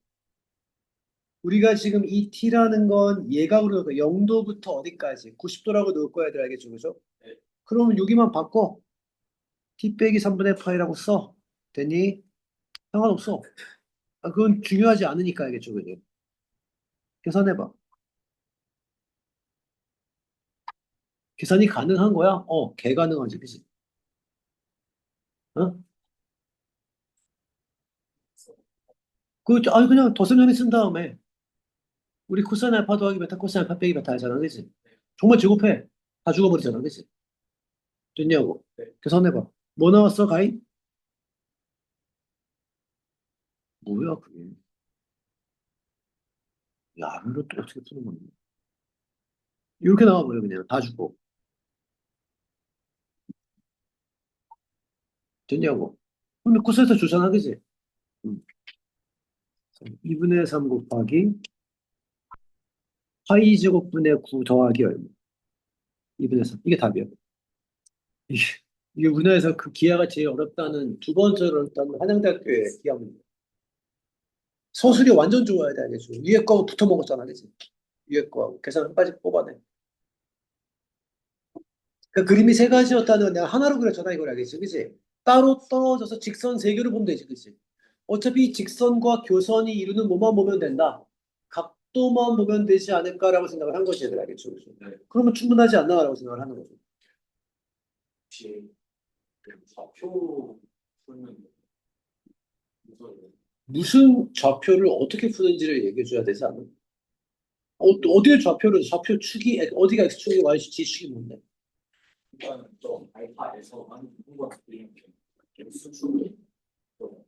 우리가 지금 이 t라는 건 예각으로 놓을 거야. 0도부터 어디까지? 90도라고 놓을 거야, 얘들 알겠죠, 그죠? 네. 그러면 여기만 바꿔. t 빼기 3분의 파이라고 써. 됐니? 상관없어. 아, 그건 중요하지 않으니까 알겠죠, 그죠? 계산해봐. 계산이 가능한 거야? 개 가능하지, 그치? 어? 아니, 그냥 덧셈전에 쓴 다음에, 우리 코사인 알파 더하기 베타 코사인 알파 빼기 베타 하잖아, 그치? 정말 제곱해. 다 죽어버리잖아, 그치? 됐냐고. 네. 계산해봐. 뭐 나왔어, 가인? 뭐야, 그게. 야, 이거 또 어떻게 푸는 건데? 이렇게 나와버려, 그냥. 다 주고. 됐냐고. 근데 코사인에서 주잖아, 그치? 음. 2분의 3 곱하기 파이 제곱분의 9 더하기 얼마? 2분의 3. 이게 답이야. 이게, 이게 문화에서 그 기하가 제일 어렵다는 두 번째로 어렵다는 한양대학교의 기하 문제. 서술이 완전 좋아야 돼, 알겠죠? 위에 거하고 붙어 먹었잖아, 그치? 위에 거하고. 계산 한 가지 뽑아내. 그 그림이 세 가지였다는 건 내가 하나로 그렸잖아, 이걸 알겠지? 그치? 따로 떨어져서 직선 세 개로 보면 되지, 그치? 어차피 직선과 교선이 이루는 뭐만 보면 된다. 각도만 보면 되지 않을까라고 생각을 한 것이 얘들 알겠죠? 그치? 네. 그러면 충분하지 않나라고 생각을 하는 거죠. 혹시 그 좌표 풀면 무서워요. 무슨 좌표를 어떻게 푸는지를 얘기해 줘야 되지 않나? 어디에 좌표 축이, 어디가 X축이, Y축이 뭔데? 일단은 좀 알파에서 한번 그리는 X축이 또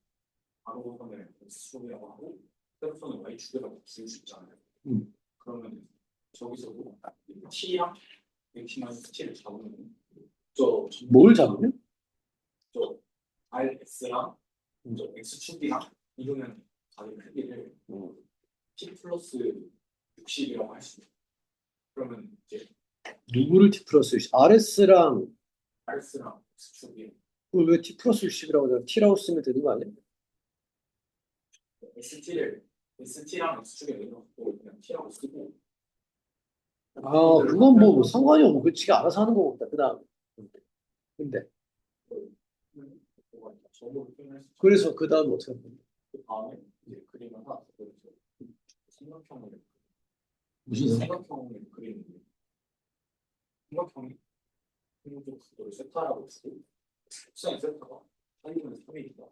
바로 보면은 X축이라고 하고 세로선은 Y축이라고 지을 수 있잖아요. 음. 그러면 저기서도 T랑 X-T를 잡으면 저 뭘 잡으면? 저 RS랑 저 X축이랑 이루는 가는 크기를 T 플러스 60이라고 할 수 있어요. 그러면 이제 누구를 T 플러스 60? RS랑 RS랑 X축이 그걸 왜 T 플러스 60이라고 하냐? T라고 쓰면 되는 거 아니야? ST랑 X축에 넣어놓고 그냥 T라고 쓰고 아, 그건 뭐 상관이 없고, 그 지가 알아서 하는 거고, 그 다음. 근데, 점으로 표현할 수 있죠. 그래서 그 다음 어떻게 하는 거야? 그 다음에 이제 그림을 하나 그려서 삼각형을 무슨 상 삼각형을 그리는데 삼각형이 한쪽 각도를 세타라고 치고 코사인 세타가 사이는 3이니까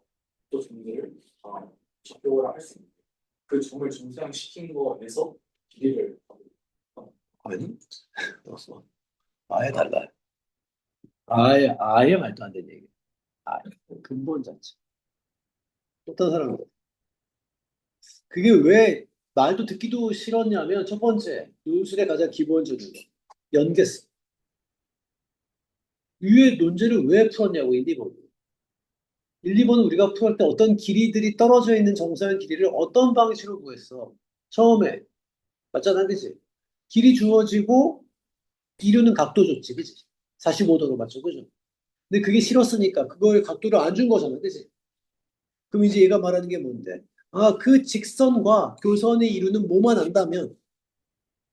또 점들을 다 좌표를 할 수 있는 그 점을 정사시킨 거에서 길이를 아니? 없어. 아예 달라요. 아예 말도 안 되는 얘기. 아예. 근본 자체. 어떤 사람은. 그게 왜 말도 듣기도 싫었냐면, 첫 번째, 요술의 가장 기본적인 거. 연계성. 위의 논제를 왜 풀었냐고, 1, 2번. 1, 2번은 우리가 풀 때 어떤 길이들이 떨어져 있는 정사형 길이를 어떤 방식으로 구했어? 처음에. 맞잖아, 그지? 길이 주어지고 이루는 각도 줬지, 그지? 45도로 맞죠, 그죠? 근데 그게 싫었으니까 그걸 각도를 안 준 거잖아, 그지? 그럼 이제 얘가 말하는 게 뭔데? 아, 그 직선과 교선이 이루는 뭐만 안다면,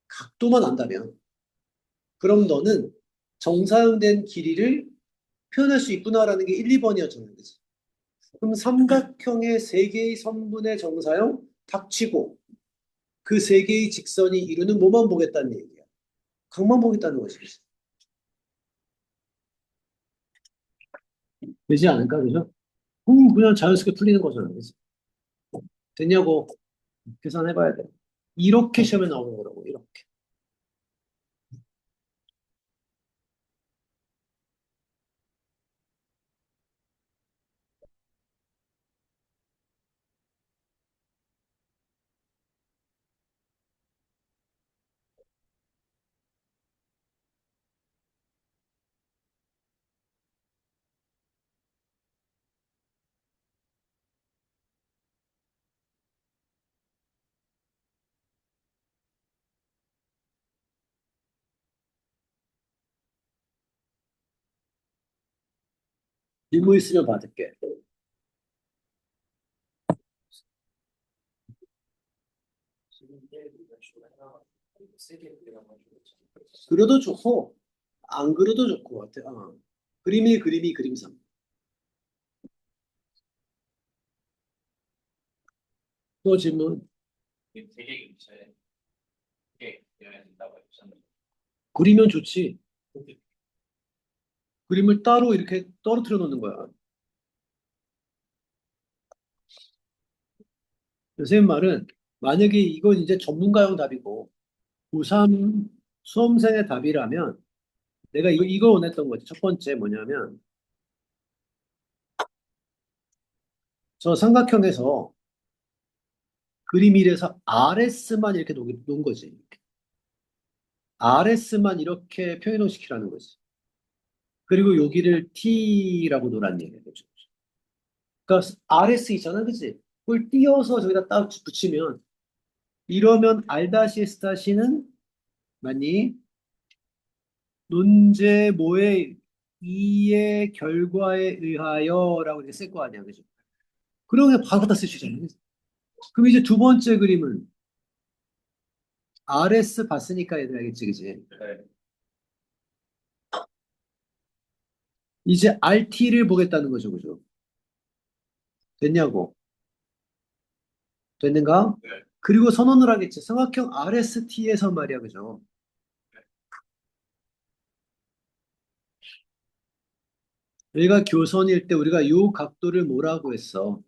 각도만 안다면, 그럼 너는 정사형된 길이를 표현할 수 있구나라는 게 1, 2번이었잖아, 그지? 그럼 삼각형의 세 개의 선분의 정사형 닥치고 그 세 개의 직선이 이루는 뭐만 보겠다는 얘기야. 각만 보겠다는 것이지. 되지 않을까, 그죠? 그냥 자연스럽게 풀리는 거잖아, 그지? 됐냐고 계산해봐야 돼. 이렇게 시험에 나오는 거라고, 이렇게. 질문 있으면 받을게. 세개 그려가지고 그려도 좋고, 안 그려도 좋고, 같아. 그림이 그림삼. 또 질문. 되게 근처에 되게 되어야 된다고 하셨는데 그리면 좋지. 그림을 따로 이렇게 떨어뜨려 놓는 거야. 선생님 말은 만약에 이건 이제 전문가용 답이고 고3 수험생의 답이라면 내가 이거 원했던 거지. 첫 번째 뭐냐면 저 삼각형에서 그림이 이래서 RS만 이렇게 놓은 거지. RS만 이렇게 표현을 시키라는 거지. 그리고 여기를 T라고 놓으라는 얘기야. 그러니까 RS 있잖아, 그치? 그걸 띄어서 저기다 딱 붙이면 이러면 R-S-는 맞니? 논제 뭐의 이의 결과에 의하여라고 이렇게 쓸 거 아니야, 그죠? 그러면 바로 갖다 쓸 수 있잖아. 그치? 그럼 이제 두 번째 그림은 RS 봤으니까 얘들 알겠지, 그지? 네. 이제 RT를 보겠다는 거죠, 그죠? 됐냐고? 됐는가? 네. 그리고 선언을 하겠지. 삼각형 RST에서 말이야, 그죠? 여기가 교선일 때 우리가 이 각도를 뭐라고 했어?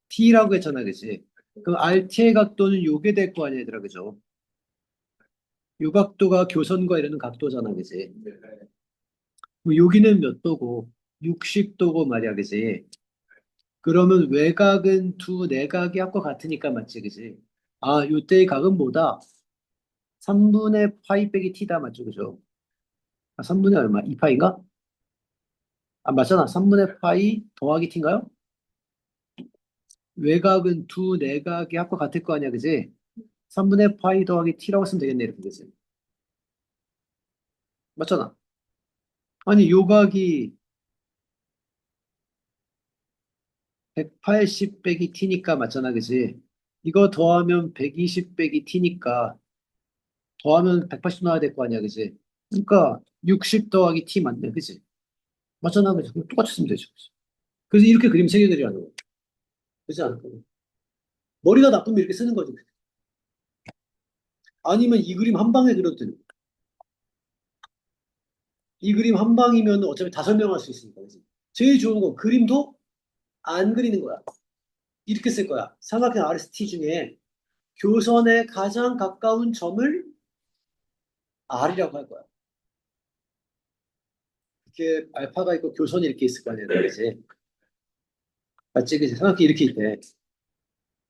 T라고 했잖아, 그지? 그럼 RT의 각도는 요게 될 거 아니야, 얘들아, 그죠? 요 각도가 교선과 이러는 각도잖아, 그지? 네. 그럼 여기는 몇 도고? 60도고 말이야, 그지? 그러면 외곽은 두 내각이 합과 같으니까 맞지, 그지? 아, 요때의 각은 뭐다? 3분의 파이 빼기 t다, 맞죠, 그죠? 아, 3분의 얼마? 2파인가? 아, 맞잖아. 3분의 파이 더하기 t인가요? 외곽은 두 내각이 합과 같을 거 아니야, 그지? 3분의 파이 더하기 t라고 쓰면 되겠네, 이렇게, 그지? 맞잖아. 아니, 요각이 180 빼기 t니까 맞잖아, 그지? 이거 더하면 120 빼기 t니까 더하면 180 나와야 될 거 아니야, 그지? 그러니까 60 더하기 t 맞네, 그지? 맞잖아, 그지? 그럼 똑같이 쓰면 되죠, 그지? 그래서 이렇게 그림 세 개 그리라는 거야. 그렇지 않을까? 머리가 나쁘면 이렇게 쓰는 거지. 아니면 이 그림 한 방에 그려도 되는 거야. 이 그림 한 방이면 어차피 다 설명할 수 있으니까, 그지? 제일 좋은 건 그림도 안 그리는 거야. 이렇게 쓸 거야. 삼각형 RST 중에 교선에 가장 가까운 점을 R이라고 할 거야. 이렇게 알파가 있고 교선이 이렇게 있을 거 아니야, 그지? 맞지, 그지? 삼각형이 이렇게 있대.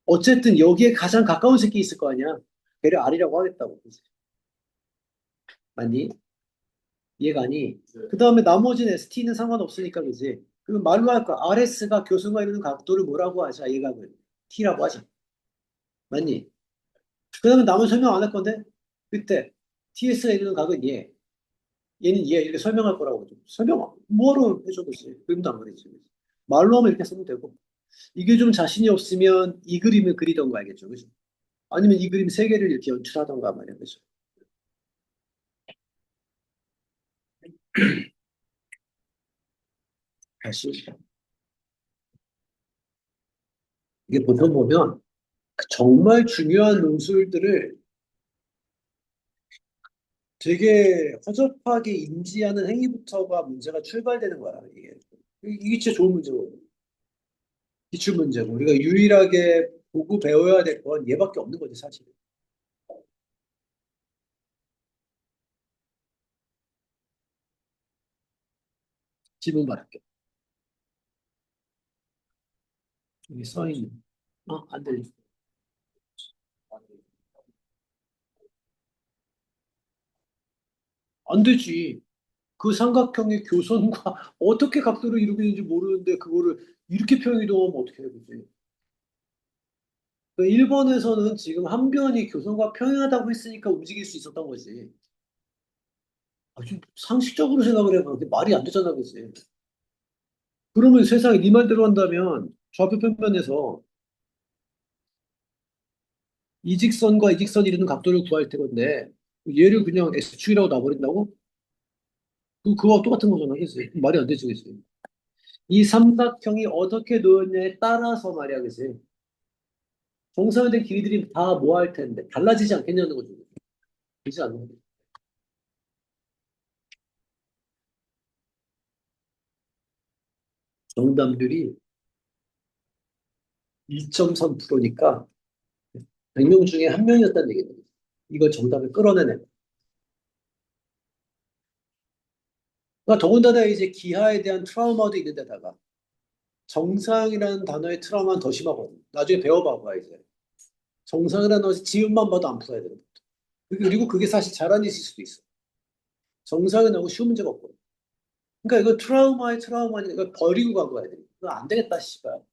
어쨌든 여기에 가장 가까운 새끼 있을 거 아니야. 걔를 R이라고 하겠다고, 그지? 맞니? 이해가 아니? 그 다음에 나머지는 ST는 상관없으니까, 그지? 그럼 말로 할 거야. RS가 교선과 이루는 각도를 뭐라고 하자, 얘각을. T라고 하자. 맞니? 그 다음에 나머지 설명 안 할 건데? 그때 TS가 이루는 각은 얘. 얘는 얘. 이렇게 설명할 거라고. 설명 뭐로 해줘도 돼. 그림도 안 그리지. 말로 하면 이렇게 쓰면 되고. 이게 좀 자신이 없으면 이 그림을 그리던가 알겠죠? 그죠? 아니면 이 그림 세 개를 이렇게 연출하던가 말이야. 그죠? 다시. 이게 보통 보면 정말 중요한 논술들을 되게 허접하게 인지하는 행위부터가 문제가 출발되는 거야. 이게 진짜 좋은 문제거든. 기출 문제고. 우리가 유일하게 보고 배워야 될 건 얘밖에 없는 거지, 사실. 질문 받을게. 여기 써있는. 안 들리. 안 되지. 그 삼각형의 교선과 어떻게 각도를 이루고 있는지 모르는데 그거를 이렇게 표현이동하면 어떻게 해야 되지? 1번에서는 지금 한 변이 교선과 평행하다고 했으니까 움직일 수 있었던 거지. 좀 상식적으로 생각을 해봐. 근데 말이 안 되잖아, 그지? 그러면 세상에 네 말대로 한다면 좌표 평면에서 이 직선과 이 직선이 이루는 각도를 구할 텐데 얘를 그냥 X축이라고 놔버린다고? 그거와 똑같은 거잖아, 그지? 말이 안 되지, 그지? 이 삼각형이 어떻게 놓였냐에 따라서 말이야, 그지? 정사각된 길이들이 다 뭐 할 텐데 달라지지 않겠냐는 거죠. 그렇지 않나요? 정답률이 1.3%니까 100명 중에 한 명이었다는 얘기예요. 이걸 정답을 끌어내는. 그러니까 더군다나 이제 기하에 대한 트라우마도 있는 데다가 정상이라는 단어의 트라우마는 더 심하거든. 나중에 배워봐봐 이제. 정상이라는 단어 지음만 봐도 안 풀어야 돼. 그리고 그게 사실 잘한 짓일 수도 있어. 정상이 나오고 쉬운 문제가 없거든. 그러니까 이거 트라우마의 트라우마니까 이거 버리고 간 거야. 이거 안 되겠다, 씨발.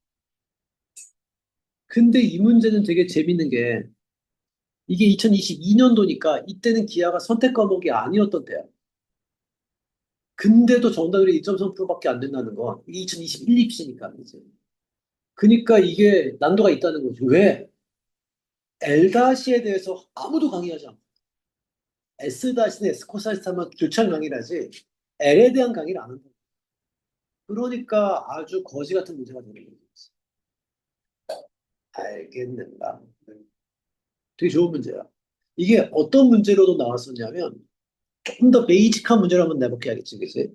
근데 이 문제는 되게 재밌는 게 이게 2022년도니까 이때는 기아가 선택 과목이 아니었던 때야. 근데도 정답률이 2.3%밖에 안 된다는 건 이게 2021 입시니까 이제. 그러니까 이게 난도가 있다는 거지. 왜? L-에 대해서 아무도 강의하지 않고 S-는 S 코사이스타만 교창 강의를 하지 L에 대한 강의를 안 한다. 그러니까 아주 거지 같은 문제가 되는 거지. 알겠는가? 되게 좋은 문제야. 이게 어떤 문제로도 나왔었냐면 조금 더 베이직한 문제를 한번 내볼게 야겠지, 그치?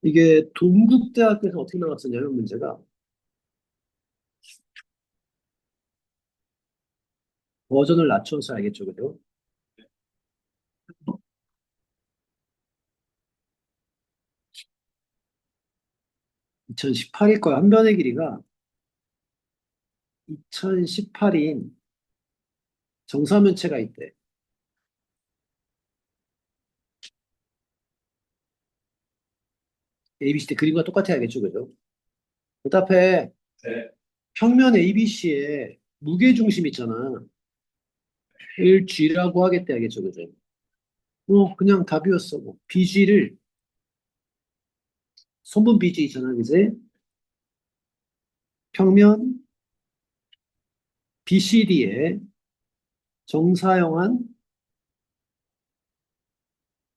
이게 동국대학교에서 어떻게 나왔었냐면 문제가 버전을 낮춰서 알겠죠, 그죠? 2018일 거야. 한 변의 길이가 2018인 정사면체가 있대. ABC 때 그림과 똑같아 야겠죠, 그죠? 그 앞에 네. 평면 ABC에 무게중심 있잖아. 를 G라고 하겠대 야겠죠, 그죠? 그냥 답이었어. 뭐. BG를 손분 BG 있잖아, 그지? 평면 BCD에 정사형한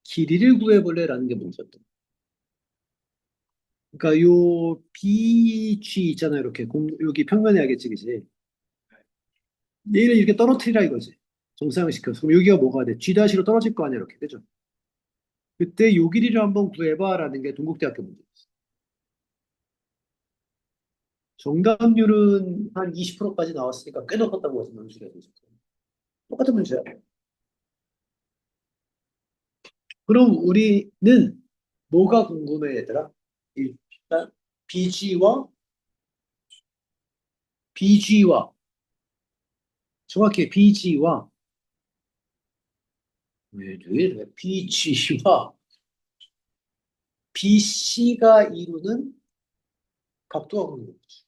길이를 구해볼래라는 게 문제였다. 그러니까 요 BG 있잖아요. 이렇게 여기 평면에 하겠지, 그지? 얘를 이렇게 떨어뜨리라 이거지. 정사형 시켜서. 그럼 여기가 뭐가 돼? G''로 떨어질 거 아니야, 이렇게. 그죠? 그때 요 길이를 한번 구해봐라는 게 동국대학교 문제였어. 정답률은 한 20%까지 나왔으니까 꽤 높았다고 해서 논술에서. 똑같은 문제야. 그럼 우리는 뭐가 궁금해, 얘들아? 일단 BG와 정확히 BG와 왜 이래? BG와 BC가 이루는 각도가 궁금하지.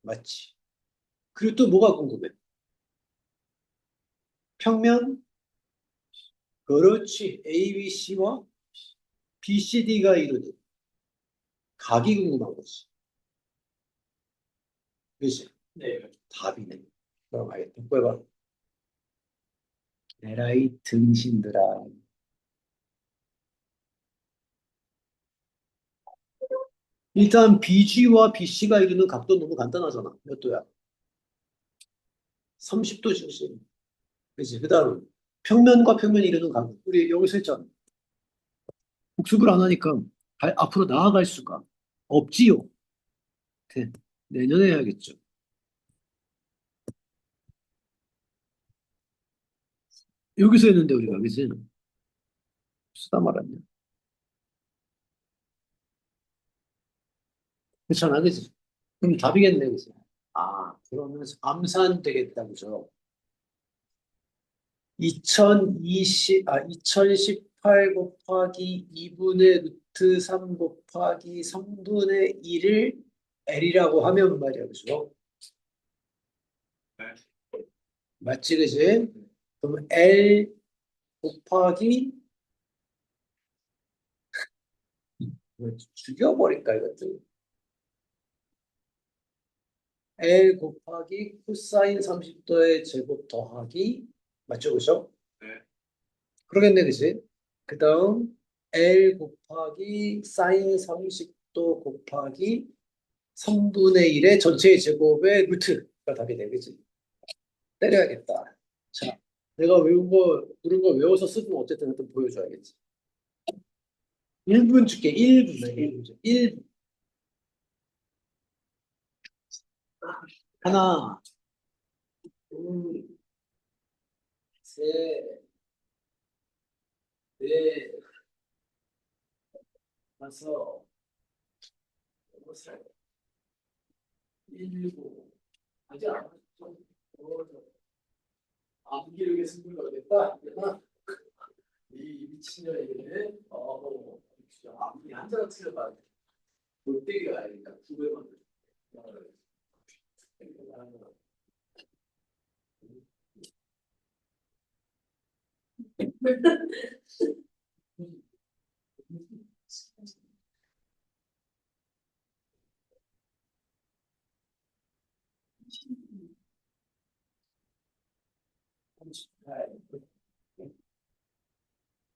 맞지? 그리고 또 뭐가 궁금해? 평면, 그렇지. ABC와 BCD가 이루는 각이 궁금한 거지. 그지? 네. 답이네. 그럼 알겠다. 해봐. 에라이 등신들아. 일단 BG와 BC가 이루는 각도 너무 간단하잖아. 몇 도야? 30도 중심. 그지? 그 다음 평면과 평면이 이루는 각. 우리 여기서 했잖아. 복습을 안 하니까 앞으로 나아갈 수가 없지요. 네. 내년에 해야겠죠. 여기서 했는데 우리가 그지? 쓰다 말았네. 그렇잖아, 그지? 그럼 답이겠네, 그지? 그러면 암산 되겠다, 그죠? 2018 곱하기 2분의 루트 3 곱하기 3분의 1을 L이라고 하면 말이야, 그죠? 맞지, 그지? 그럼 L 곱하기 죽여버릴까, 이것들. L 곱하기 코사인 30도의 제곱 더하기 맞죠, 그죠? 네. 그러겠네, 그지? 그 다음 L 곱하기 사인 30도 곱하기 3분의 1의 전체의 제곱의 루트가 답이 되겠지. 때려야겠다. 자, 내가 외운 거, 누른 거 외워서 쓰면 어쨌든 하여튼 보여줘야겠지. 1분 줄게, 1분. 1분. 1분. 하나, 둘, 셋, 넷, 다섯, 여섯, 일곱. 아직 안 왔죠? 암기력에 승부를 걸겠다. 이 미친년에게 진짜 암기 한자가 틀려봐. 골때기가 아니니까 900원.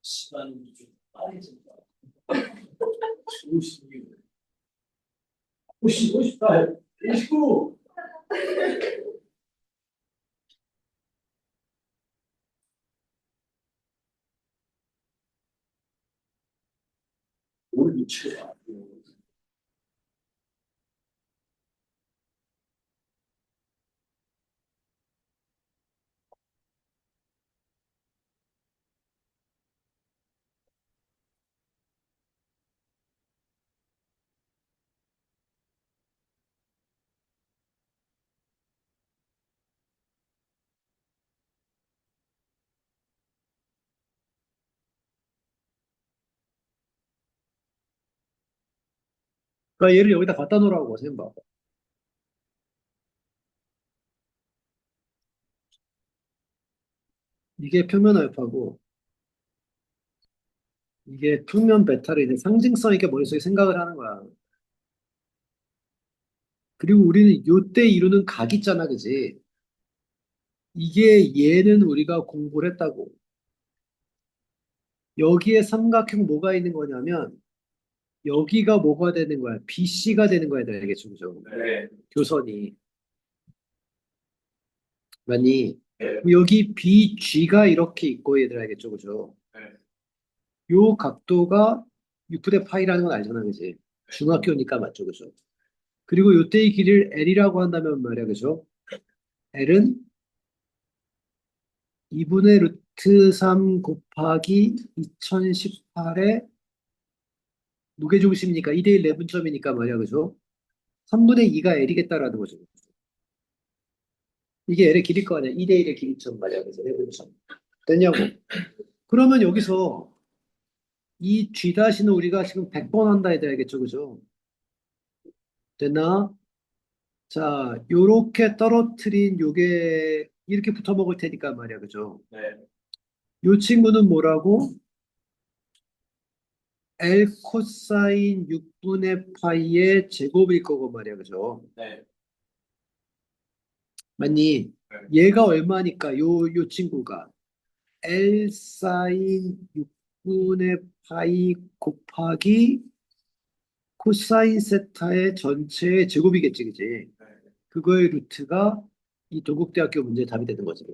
시간이 좀 빠르진다. 56, 50, 58, 59. 뭘 미쳐야. 그러니까 얘를 여기다 갖다 놓으라고 생각. 이게 표면 알파고 이게 평면 베타를 이제 상징성 있게 머릿속에 생각을 하는 거야. 그리고 우리는 요때 이루는 각 있잖아, 그지? 이게 얘는 우리가 공부를 했다고. 여기에 삼각형 뭐가 있는 거냐면 여기가 뭐가 되는 거야? BC가 되는 거야, 되겠죠, 그죠? 네. 교선이. 맞니? 네. 여기 BG가 이렇게 있고 얘들 알겠죠, 그죠? 네. 요 각도가 6분의 파이라는 건 알잖아, 그지? 중학교니까 맞죠, 그죠? 그리고 요때의 길이를 L이라고 한다면 말이야, 그죠? L은 2분의 루트 3 곱하기 2018의 무게중심이니까 2대1 내분점이니까 말이야, 그죠? 3분의 2가 L이겠다라는 거죠. 이게 L의 길일 거 아니야. 2대1의 길이점 말이야, 그죠? 내분점. 됐냐고. 그러면 여기서 이 G' 우리가 지금 100번 한다 해야 되겠죠, 그죠? 됐나? 자, 요렇게 떨어뜨린 요게 이렇게 붙어 먹을 테니까 말이야, 그죠? 네. 요 친구는 뭐라고? L 코사인 6분의 파이의 제곱일 거고 말이야, 그죠? 네. 맞니? 얘가 얼마니까, 요 친구가. L 사인 6분의 파이 곱하기 코사인 세타의 전체의 제곱이겠지, 그지? 그거의 루트가 이 동국대학교 문제의 답이 되는 거지.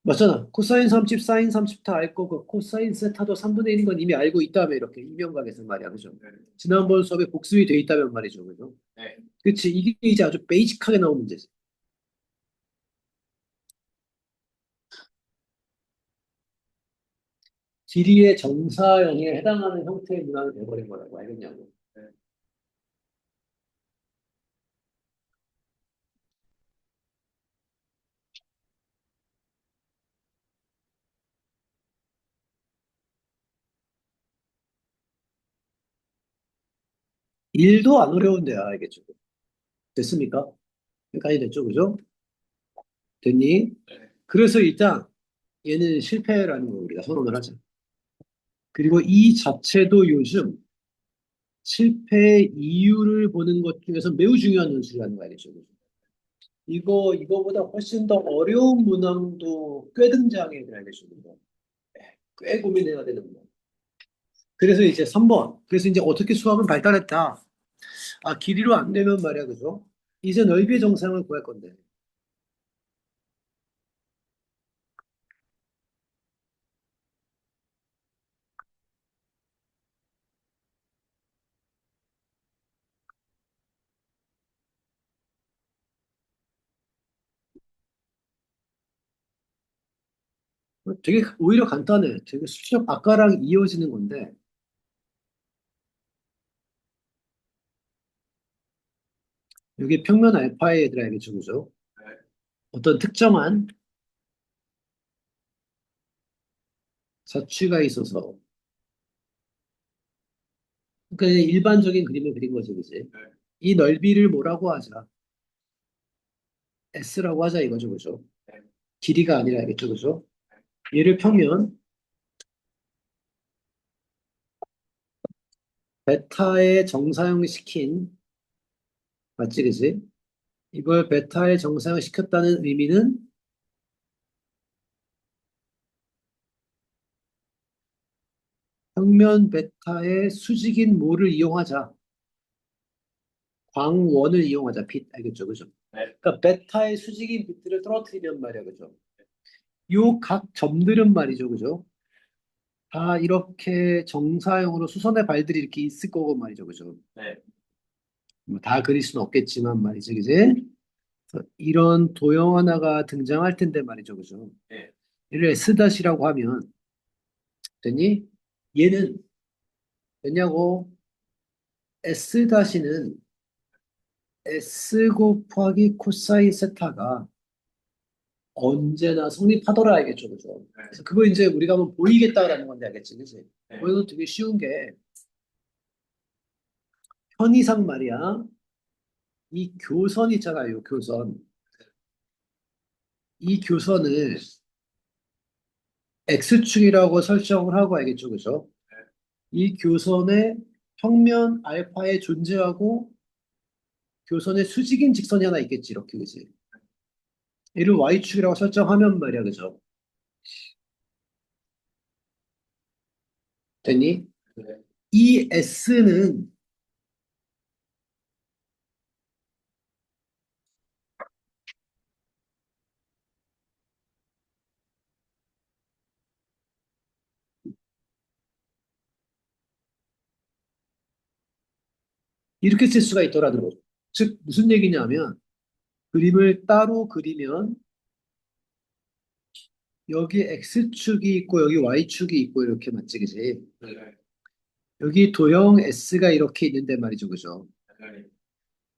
맞잖아. 코사인 30, 사인 30 다 알 거고, 코사인 세타도 3분의 1인 건 이미 알고 있다며, 이렇게 이명각에서 말이야, 그죠? 네. 지난번 수업에 복습이 돼 있다면 말이죠, 그죠? 네. 그치, 이게 이제 아주 베이직하게 나온 문제지. 길이의 정사형에 해당하는 형태의 문항이 돼버린 거라고 알겠냐고. 네. 일도 안 어려운데 알겠죠. 됐습니까? 여기까지 됐죠, 그죠? 됐니? 네. 그래서 일단 얘는 실패라는 걸 우리가 선언을 하자. 그리고 이 자체도 요즘 실패의 이유를 보는 것 중에서 매우 중요한 논술이라는 거 알겠죠, 그죠? 이거보다 훨씬 더 어려운 문항도 꽤 등장해, 알겠죠, 그죠? 꽤 고민해야 되는 거. 그래서 이제 3번. 그래서 이제 어떻게 수학은 발달했다. 아, 길이로 안 되면 말이야, 그죠? 이제 넓이의 정상을 구할 건데. 되게 오히려 간단해. 되게 수치적 아까랑 이어지는 건데, 여기 평면 알파의 얘들아, 알겠죠, 그죠? 어떤 특정한 사취가 있어서, 그러니까 일반적인 그림을 그린 거지, 그지? 이 넓이를 뭐라고 하자? S라고 하자 이거죠, 그죠? 길이가 아니라, 알겠죠, 그죠? 얘를 평면 베타에 정사형시킨, 맞지, 그지? 이걸 베타에 정사형시켰다는 의미는 평면 베타의 수직인 뭐를 이용하자? 광원을 이용하자. 빛, 알겠죠? 그죠? 그러니까 베타의 수직인 빛들을 떨어뜨리면 말이야. 그죠? 요 각 점들은 말이죠. 그죠? 다 이렇게 정사형으로 수선의 발들이 이렇게 있을 거고 말이죠. 그죠? 뭐다 그릴 수는 없겠지만 말이죠. 그지? 그래서 이런 도형 하나가 등장할 텐데 말이죠. 그죠? 얘를 S-라고 하면 됐니? 얘는 됐냐고? S-는 S 곱하기 코사인 세타가 언제나 성립하더라 알겠죠, 그죠? 그래서 그거 이제 우리가 한번 보이겠다라는 건데 알겠지, 그지? 그래도 되게 쉬운 게 편의상 말이야. 이 교선 있잖아요, 교선. 이 교선을 X축이라고 설정을 하고 알겠죠, 그죠? 이 교선의 평면 알파에 존재하고 교선의 수직인 직선이 하나 있겠지, 이렇게, 그지? 얘를 Y축이라고 설정하면 말이야, 그죠? 됐니? 이 S는 이렇게 쓸 수가 있더라는 거죠. 즉, 무슨 얘기냐면, 그림을 따로 그리면, 여기 X축이 있고, 여기 Y축이 있고, 이렇게 맞지, 그지? 여기 도형 S가 이렇게 있는데 말이죠, 그죠?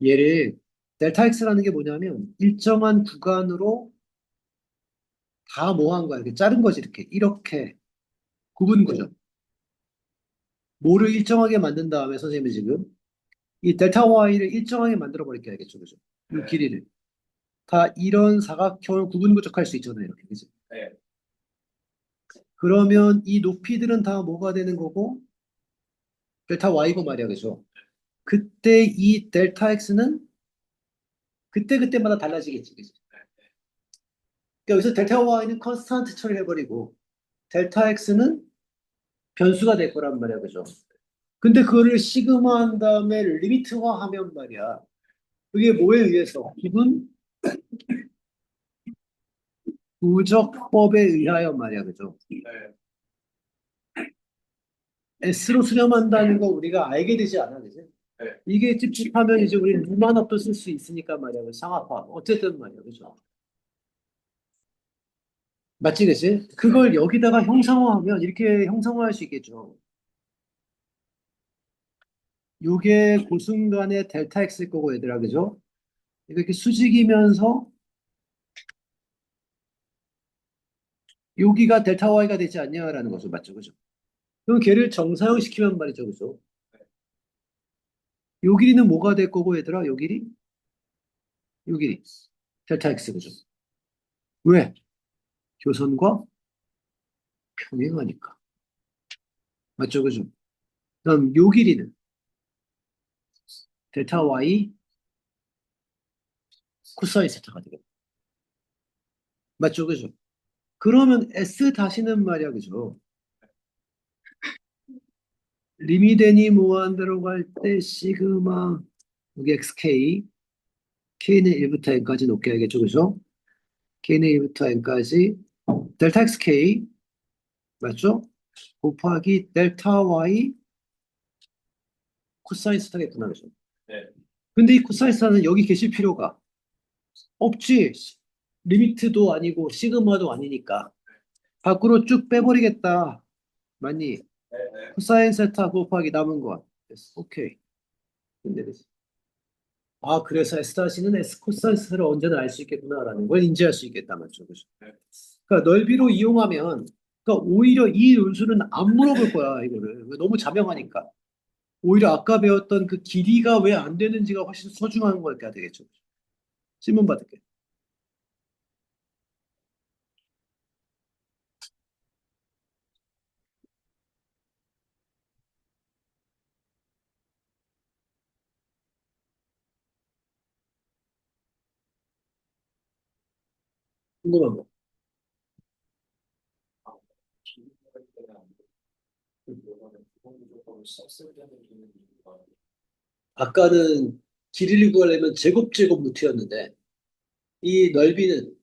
얘를, 델타 X라는 게 뭐냐면, 일정한 구간으로 다 모한 거야. 이렇게 자른 거지, 이렇게 굽은 거죠. 뭐를 일정하게 만든 다음에, 선생님이 지금, 이 델타 Y를 일정하게 만들어 버릴게 알겠죠, 그죠? 이 길이를. 다 이런 사각형을 구분 구족할 수 있잖아요, 이렇게, 그지? 그러면 이 높이들은 다 뭐가 되는 거고 델타 y고 말이야, 그죠? 그때 이 델타 x는 그때마다 달라지겠지, 그지? 그러니까 여기서 델타 y는 컨스탄트 처리해버리고 델타 x는 변수가 될 거란 말이야, 그죠? 근데 그거를 시그마한 다음에 리미트화하면 말이야. 그게 뭐에 의해서? 기분 부적법에 의하여 말이야, 그죠? S로 수렴한다는 거 우리가 알게 되지 않아, 그지? 이게 찝찝하면 이제 우리 루만업도 쓸 수 있으니까 말이야. 그 상하파. 어쨌든 말이야. 그죠? 맞지, 그지? 그걸 여기다가 형상화하면 이렇게 형상화할 수 있겠죠. 요게 고순간의 델타 X일 거고, 얘들아. 그죠? 이렇게 수직이면서 여기가 델타 Y가 되지 않냐라는 거죠. 맞죠? 그죠? 그럼 걔를 정사형시키면 말이죠. 그죠? 요 길이는 뭐가 될 거고, 얘들아? 요 길이? 요 길이. 델타 X. 그죠? 왜? 교선과 평행하니까. 맞죠? 그죠? 그럼 요 길이는 델타 Y 코사인 세타가 되겠다. 맞죠? 그죠? 그러면 S 다시는 말이야, 그죠? 리미덴이 무한대로 갈 때 시그마 여기 xk, k는 1부터 n까지 놓게 알겠죠? 그죠? k는 1부터 n까지 델타 xk 맞죠? 곱하기 델타 y 코사인 스타겠구나 그죠? 네. 근데 이 코사인 스타는 여기 계실 필요가 없지. 리미트도 아니고 시그마도 아니니까 밖으로 쭉 빼버리겠다. 맞니? 네. 네. 코사인 세타 곱하기 남은 거. 됐어. 오케이. 근데 됐어. 아, 그래서 S-는 S 코사인 스타를 언제나 알 수 있겠구나라는 걸 인지할 수 있겠다. 맞죠? 그죠? 네. 그러니까 넓이로 이용하면 그러니까 오히려 이 논술은 안 물어볼 거야, 이거를. 왜? 너무 자명하니까. 오히려 아까 배웠던 그 길이가 왜 안 되는지가 훨씬 소중한 거니까 되겠죠. 질문 받을게. 궁금한 거. 아, 기능할 때는 안 돼. 이거는 기본 무조건 썼을 때는 기능이 이유가 아까는 길이를 구하려면 제곱 루트였는데 이 넓이는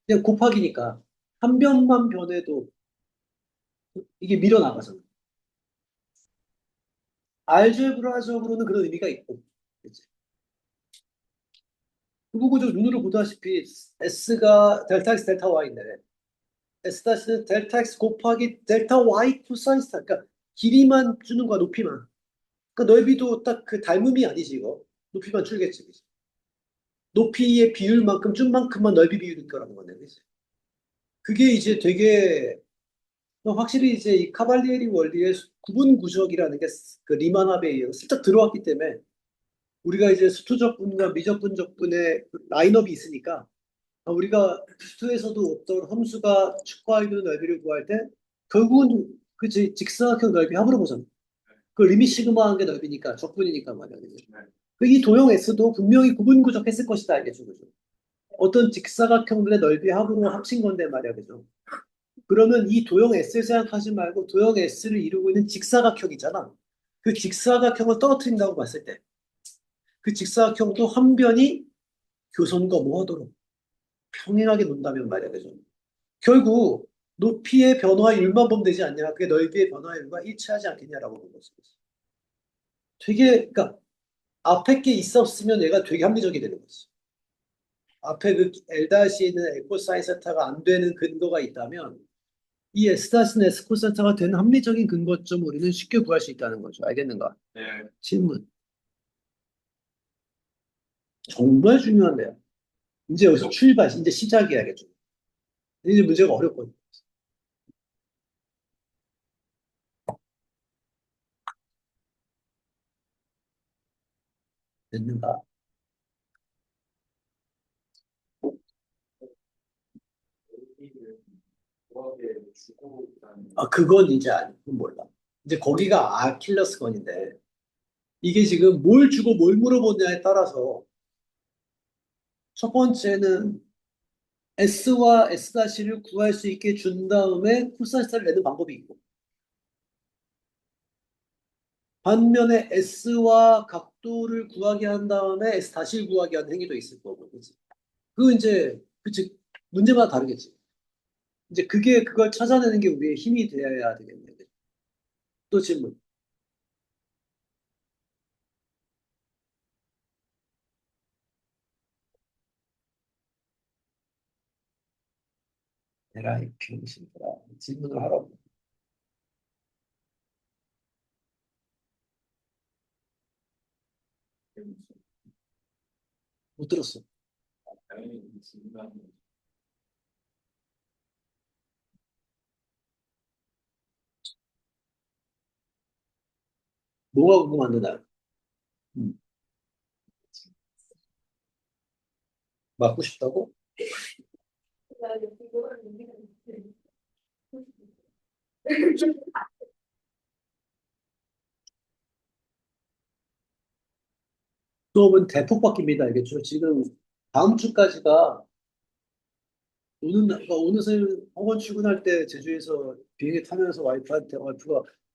그냥 곱하기니까 한 변만 변해도 이게 밀어나가잖아. 알제브라적으로는 그런 의미가 있고. 그치? 그리고 저 눈으로 보다시피 S가 델타 X 델타 Y인데 S-는 델타 X 곱하기 델타 Y 코사인 스타. 그러니까 길이만 주는 거야, 높이만. 그러니까 넓이도 딱 그 닮음이 아니지, 이거. 높이만 줄겠지. 그치? 높이의 비율만큼 준 만큼만 넓이 비율일 거라는 거네. 그치? 그게 이제 되게 확실히 이제 이 카발리에리 원리의 구분 구적이라는 게 그 리만합에 의해서 슬쩍 들어왔기 때문에 우리가 이제 수투적분과 미적분적분의 그 라인업이 있으니까 우리가 수투에서도 어떤 함수가 축구하고 있는 넓이를 구할 때 결국은 그치 직사각형 넓이 합으로 보잖아. 그 리미 시그마한 게 넓이니까 적분이니까 말이야. 그이 도형 S도 분명히 구분 구적했을 것이다 알겠죠, 그죠? 어떤 직사각형들의 넓이 합으로 합친 건데 말이야, 그죠? 그러면 이 도형 S를 생각하지 말고 도형 S를 이루고 있는 직사각형이잖아. 그 직사각형을 떨어뜨린다고 봤을 때 그 직사각형도 한 변이 교선과 뭐하도록 평행하게 논다면 말이야, 그죠? 결국 높이의 변화율만 보면 되지 않냐? 그게 넓이의 변화율과 일치하지 않겠냐라고 보는 거지. 되게 그러니까 앞에 게 있었으면 얘가 되게 합리적이 되는 거지. 앞에 그 L-는 에코사인 세타가 안 되는 근거가 있다면 이 S-는 에스코센터가 되는 합리적인 근거점 우리는 쉽게 구할 수 있다는 거죠. 알겠는가? 네. 질문. 정말 중요한데요. 이제 여기서 출발, 이제 시작이야겠죠. 이제 문제가 어렵거든요. 됐는가? 여기를 조합에 주고 있다는 아, 그건 이제 그건 몰라. 이제 거기가 아킬레스건인데 이게 지금 뭘 주고 뭘 물어보냐에 따라서 첫 번째는 S와 S-를 구할 수 있게 준 다음에 코사인스타를 내는 방법이 있고 반면에 S와 각도를 구하게 한 다음에 S-를 구하게 하는 행위도 있을 거고 그치? 그 이제 그치 문제마다 다르겠지. 이제 그게 그걸 찾아내는 게 우리의 힘이 되어야 되겠네. 또 질문. 에라이 병신들아 질문을 하라고. 못 들었어. 당연히 질문하는 뭐가 궁금한데 나. 음. 맞고 싶다고? 수업은 대폭 바뀝니다. 알겠죠? 지금 다음 주까지가 오는 날, 그러니까 오늘 선 학원 출근할 때 제주에서 비행기 타면서 와이프가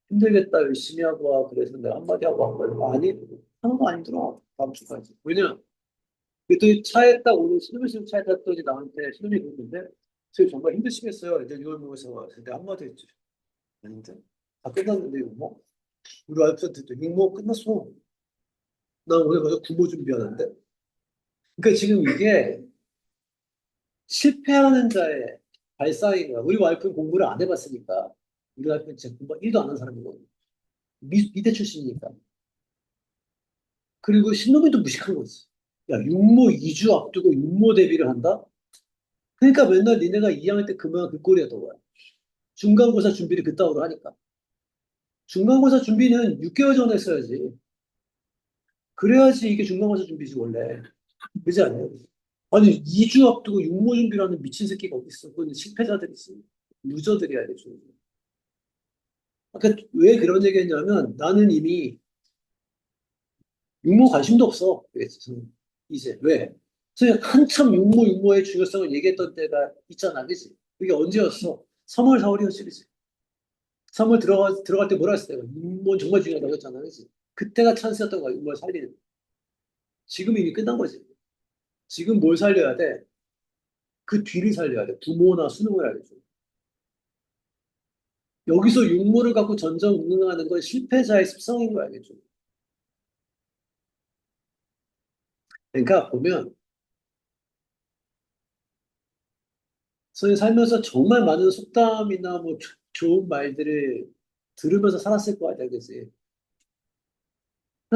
힘들겠다, 열심히 하고 와. 그래서 내가 한마디 하고 왔거든. 아니, 하는 거 아니더라. 다음 주까지. 왜냐? 그랬더니 차에 딱 오늘 신혼여행 차에 탔더니 나한테 신혼이 그랬는데, 저 정말 힘드시겠어요. 이제 6월 모에서 와서 내가 한마디 했지. 아닌데? 다 끝났는데, 육모? 우리 와이프한테 육모 끝났어. 나 오늘 가서 부모 준비하는데. 그러니까 지금 이게 실패하는 자의 발상인 거야. 우리 와이프는 공부를 안 해봤으니까. 우리 와이프는 진짜 공부 1도 안 한 사람이거든. 미대 출신이니까. 그리고 신동이도 무식한 거지. 야, 육모 2주 앞두고 육모 대비를 한다? 그러니까 맨날 니네가 2학년 때 그만 그 꼴이야, 더 거야. 중간고사 준비를 그따위로 하니까. 중간고사 준비는 6개월 전에 했어야지. 그래야지 이게 중간고사 준비지, 원래. 그지 않냐? 아니, 2주 앞두고 육모 준비를 하는 미친 새끼가 어딨어. 그건 실패자들이지. 루저들이야, 대충. 그러니까 왜 그런 얘기 했냐면 나는 이미 육모 관심도 없어. 그랬지, 저는. 이제. 왜? 그래서 한참 육모의 중요성을 얘기했던 때가 있잖아, 그지? 그게 언제였어? 3월, 4월이었지, 그지? 3월 들어갈 때 뭐라 했어, 내가? 육모는 정말 중요하다고 했잖아, 그지? 그때가 찬스였던 거야, 육모를 살리는. 지금 이미 끝난 거지. 지금 뭘 살려야 돼? 그 뒤를 살려야 돼. 부모나 수능을 알려줘. 여기서 육모를 갖고 전전긍긍하는 건 실패자의 습성인 거 알겠죠? 그러니까 보면 저희 살면서 정말 많은 속담이나 뭐 좋은 말들을 들으면서 살았을 거 아니야, 그지?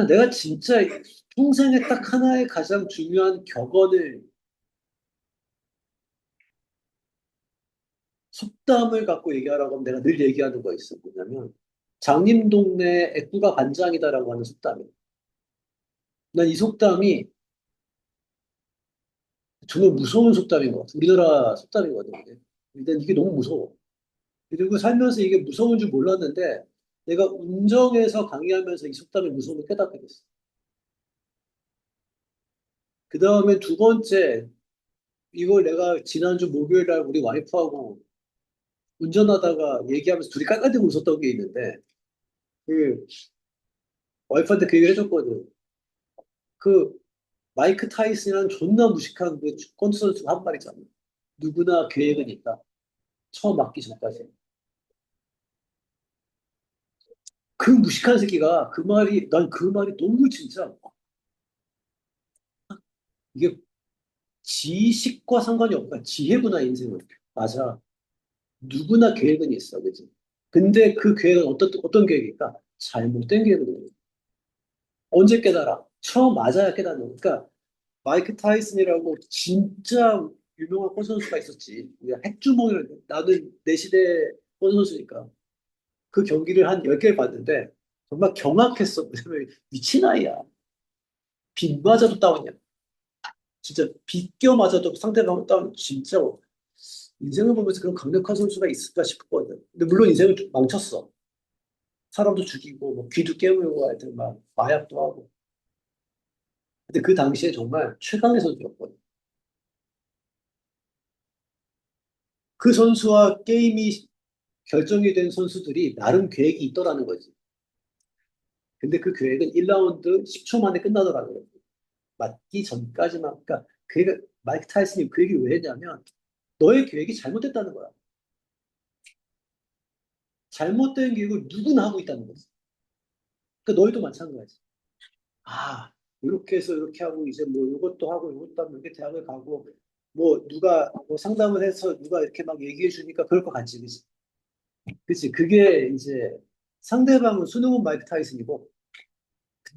내가 진짜 평생에 딱 하나의 가장 중요한 격언을, 속담을 갖고 얘기하라고 하면 내가 늘 얘기하는 거 있어. 뭐냐면, 장님 동네 애꾸가 반장이다라고 하는 속담이야. 난 이 속담이 정말 무서운 속담인 것 같아. 우리나라 속담이거든, 이게. 일단 이게 너무 무서워. 그리고 살면서 이게 무서운 줄 몰랐는데, 내가 운정에서 강의하면서 이 속담의 무서움을 깨닫게 됐어. 그 다음에 두 번째, 이걸 내가 지난주 목요일 날 우리 와이프하고 운전하다가 얘기하면서 둘이 깔깔대고 웃었던 게 있는데, 그 와이프한테 그 얘기를 해줬거든. 그 마이크 타이슨이라는 존나 무식한 그 축구 선수가 한 말이잖아. 누구나 계획은 있다. 처음 맞기 전까지. 그 무식한 새끼가 그 말이, 난 그 말이 너무 진짜, 이게 지식과 상관이 없다. 지혜구나, 인생은. 맞아. 누구나 계획은 있어, 그지? 근데 그 계획은 어떤 계획일까? 잘못된 계획이거든. 언제 깨달아? 처음 맞아야 깨닫는. 그러니까 마이크 타이슨이라고 진짜 유명한 골 선수가 있었지. 우리가 핵주먹이를 나는 내 시대 골 선수니까 그 경기를 한 10개를 봤는데 정말 경악했어. 왜냐면 미친 아이야. 빗 맞아도 다운이야. 진짜 빗겨 맞아도 상대방 다운. 진짜 인생을 보면서 그런 강력한 선수가 있을까 싶거든. 근데 물론 인생을 좀 망쳤어. 사람도 죽이고 뭐 귀도 깨물고 하여튼 막 마약도 하고. 근데 그 당시에 정말 최강의 선수였거든. 그 선수와 게임이 결정이 된 선수들이 나름 계획이 있더라는 거지. 근데 그 계획은 1라운드 10초 만에 끝나더라는 거지. 맞기 전까지만. 그러니까 마이크 타이슨이 그 얘기를 왜 했냐면 너의 계획이 잘못됐다는 거야. 잘못된 계획을 누구나 하고 있다는 거지. 그러니까 너희도 마찬가지. 아, 이렇게 해서 이렇게 하고 이제 뭐 이것도 하고 이것도 하고 이렇게 대학을 가고 뭐 누가 뭐 상담을 해서 누가 이렇게 막 얘기해 주니까 그럴 것 같지, 그치? 그치? 그게 이제 상대방은 수능은 마이크 타이슨이고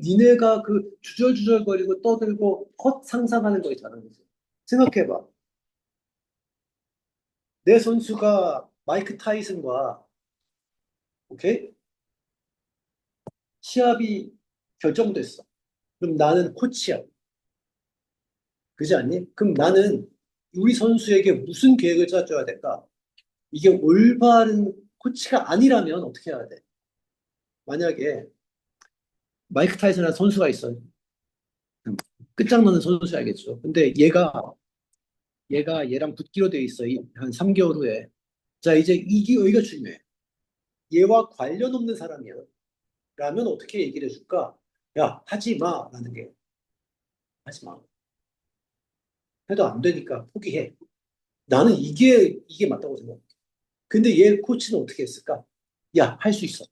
니네가 그 주절주절거리고 떠들고 헛 상상하는 거 있잖아. 그치? 생각해봐. 내 선수가 마이크 타이슨과 오케이? 시합이 결정됐어. 그럼 나는 코치야. 그지 않니? 그럼 나는 우리 선수에게 무슨 계획을 짜줘야 될까? 이게 올바른 코치가 아니라면 어떻게 해야 돼? 만약에 마이크 타이슨이라는 선수가 있어. 끝장나는 선수 알겠죠? 근데 얘가 얘랑 붙기로 돼 있어. 한 3개월 후에. 자, 이제 여기가 중요해. 얘와 관련 없는 사람이야. 라면 어떻게 얘기를 해줄까? 야, 하지 마. 라는 게. 하지 마. 해도 안 되니까 포기해. 나는 이게 맞다고 생각해. 근데 얘 코치는 어떻게 했을까? 야, 할 수 있어.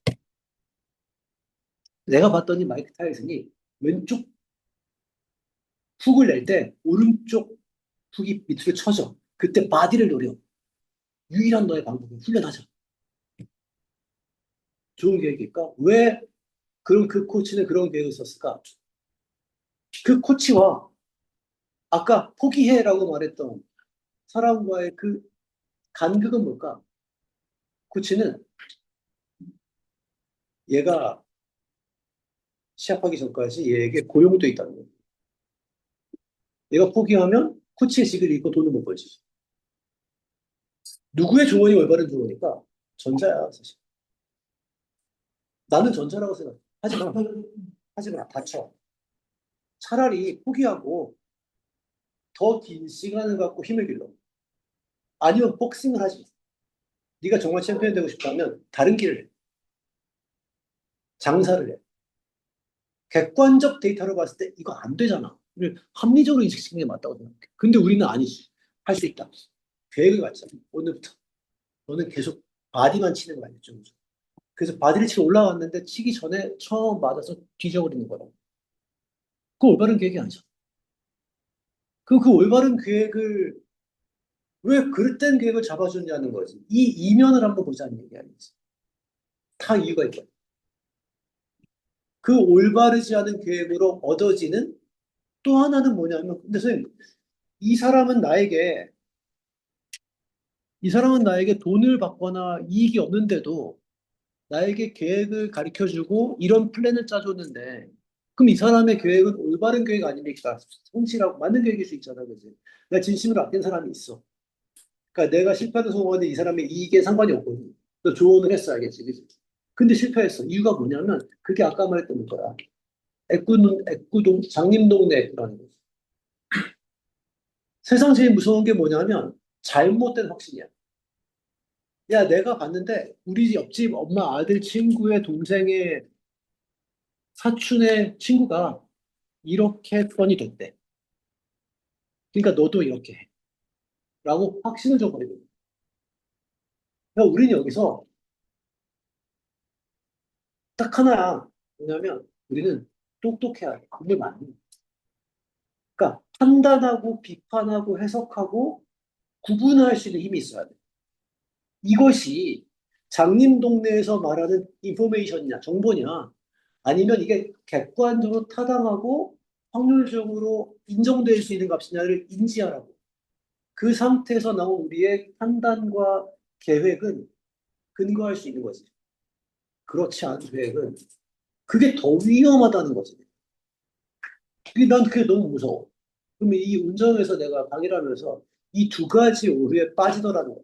내가 봤더니 마이크 타이슨이 왼쪽 훅을 낼 때 오른쪽 훅이 밑으로 쳐져. 그때 바디를 노려. 유일한 너의 방법은 훈련하자. 좋은 계획일까? 왜 그럼 그 코치는 그런 계획을 썼을까? 그 코치와 아까 포기해라고 말했던 사람과의 그 간극은 뭘까? 코치는 얘가 시합하기 전까지 얘에게 고용돼 있다는 거야. 얘가 포기하면 코치의 직을 잃고 돈을 못 벌지. 누구의 조언이 올바른 조언일까? 전자야, 사실. 나는 전자라고 생각해. 하지 마. 하지 마. 다쳐. 차라리 포기하고 더 긴 시간을 갖고 힘을 길러. 아니면 복싱을 하지. 네가 정말 챔피언 되고 싶다면 다른 길을 해. 장사를 해. 객관적 데이터로 봤을 때 이거 안 되잖아. 합리적으로 인식시키는 게 맞다고 생각해. 근데 우리는 아니지. 할 수 있다. 계획을 갖자. 오늘부터. 너는 계속 바디만 치는 거 아니야, 좀. 그래서 바디를 치러 올라갔는데 치기 전에 처음 맞아서 뒤져버리는 거라. 그 올바른 계획이 아니죠. 그 올바른 계획을 왜 그릇된 계획을 잡아줬냐는 거지. 이 이면을 한번 보자는 얘기 아니지. 다 이유가 있거든. 그 올바르지 않은 계획으로 얻어지는 또 하나는 뭐냐면, 근데 선생님, 이 사람은 나에게, 이 사람은 나에게 돈을 받거나 이익이 없는데도 나에게 계획을 가르쳐 주고 이런 플랜을 짜줬는데, 그럼 이 사람의 계획은 올바른 계획 아닙니까? 성실하고 맞는 계획일 수 있잖아, 그지? 내가 진심으로 아낀 사람이 있어. 그러니까 내가 실패하는 성공하는데 이 사람의 이익에 상관이 없거든. 너 조언을 했어, 알겠지, 그지? 근데 실패했어. 이유가 뭐냐면, 그게 아까 말했던 거야. 장림동네 애꾸라는 거지. 세상 제일 무서운 게 뭐냐면, 잘못된 확신이야. 야, 내가 봤는데, 우리 옆집 엄마 아들 친구의 동생의 사촌의 친구가 이렇게 뻔이 됐대. 그러니까 너도 이렇게 해. 라고 확신을 줘버리거든. 그러니까 우리는 여기서 딱 하나야. 뭐냐면, 우리는 똑똑해야 돼. 그게 맞는 거야. 그러니까 판단하고 비판하고 해석하고 구분할 수 있는 힘이 있어야 돼. 이것이 장님 동네에서 말하는 인포메이션이냐, 정보냐, 아니면 이게 객관적으로 타당하고 확률적으로 인정될 수 있는 값이냐를 인지하라고. 그 상태에서 나온 우리의 판단과 계획은 근거할 수 있는 거지. 그렇지 않은 계획은 그게 더 위험하다는 거지. 난 그게 너무 무서워. 그러면 이 운전에서 내가 강의를 하면서 이 두 가지 오류에 빠지더라는 거야.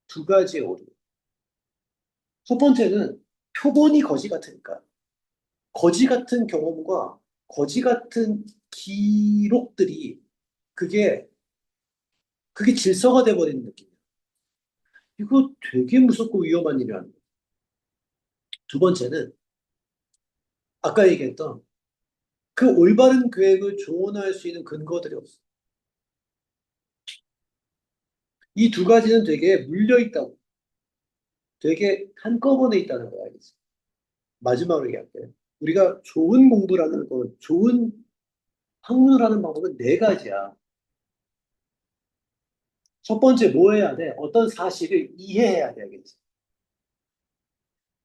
두 가지의 오류. 첫 번째는 표본이 거지 같으니까. 거지 같은 경험과 거지 같은 기록들이 그게 질서가 돼버리는 느낌이야. 이거 되게 무섭고 위험한 일이라는 거야. 두 번째는 아까 얘기했던 그 올바른 계획을 조언할 수 있는 근거들이 없어. 이 두 가지는 되게 물려있다고. 되게 한꺼번에 있다는 거야. 알겠어? 마지막으로 얘기할게. 우리가 좋은 공부라는 거, 좋은 학문을 하는 방법은 네 가지야. 첫 번째 뭐 해야 돼? 어떤 사실을 이해해야 돼. 알겠지?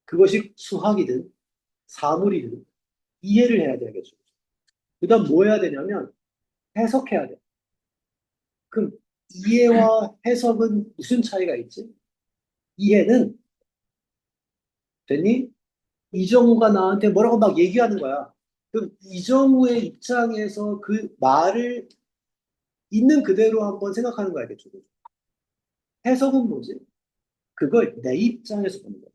그것이 수학이든 사물이든 이해를 해야 되겠죠. 그다음 뭐 해야 되냐면 해석해야 돼. 그럼 이해와 해석은 무슨 차이가 있지? 이해는 됐니? 이정우가 나한테 뭐라고 막 얘기하는 거야. 그럼 이정우의 입장에서 그 말을 있는 그대로 한번 생각하는 거 알겠죠? 해석은 뭐지? 그걸 내 입장에서 보는 거야.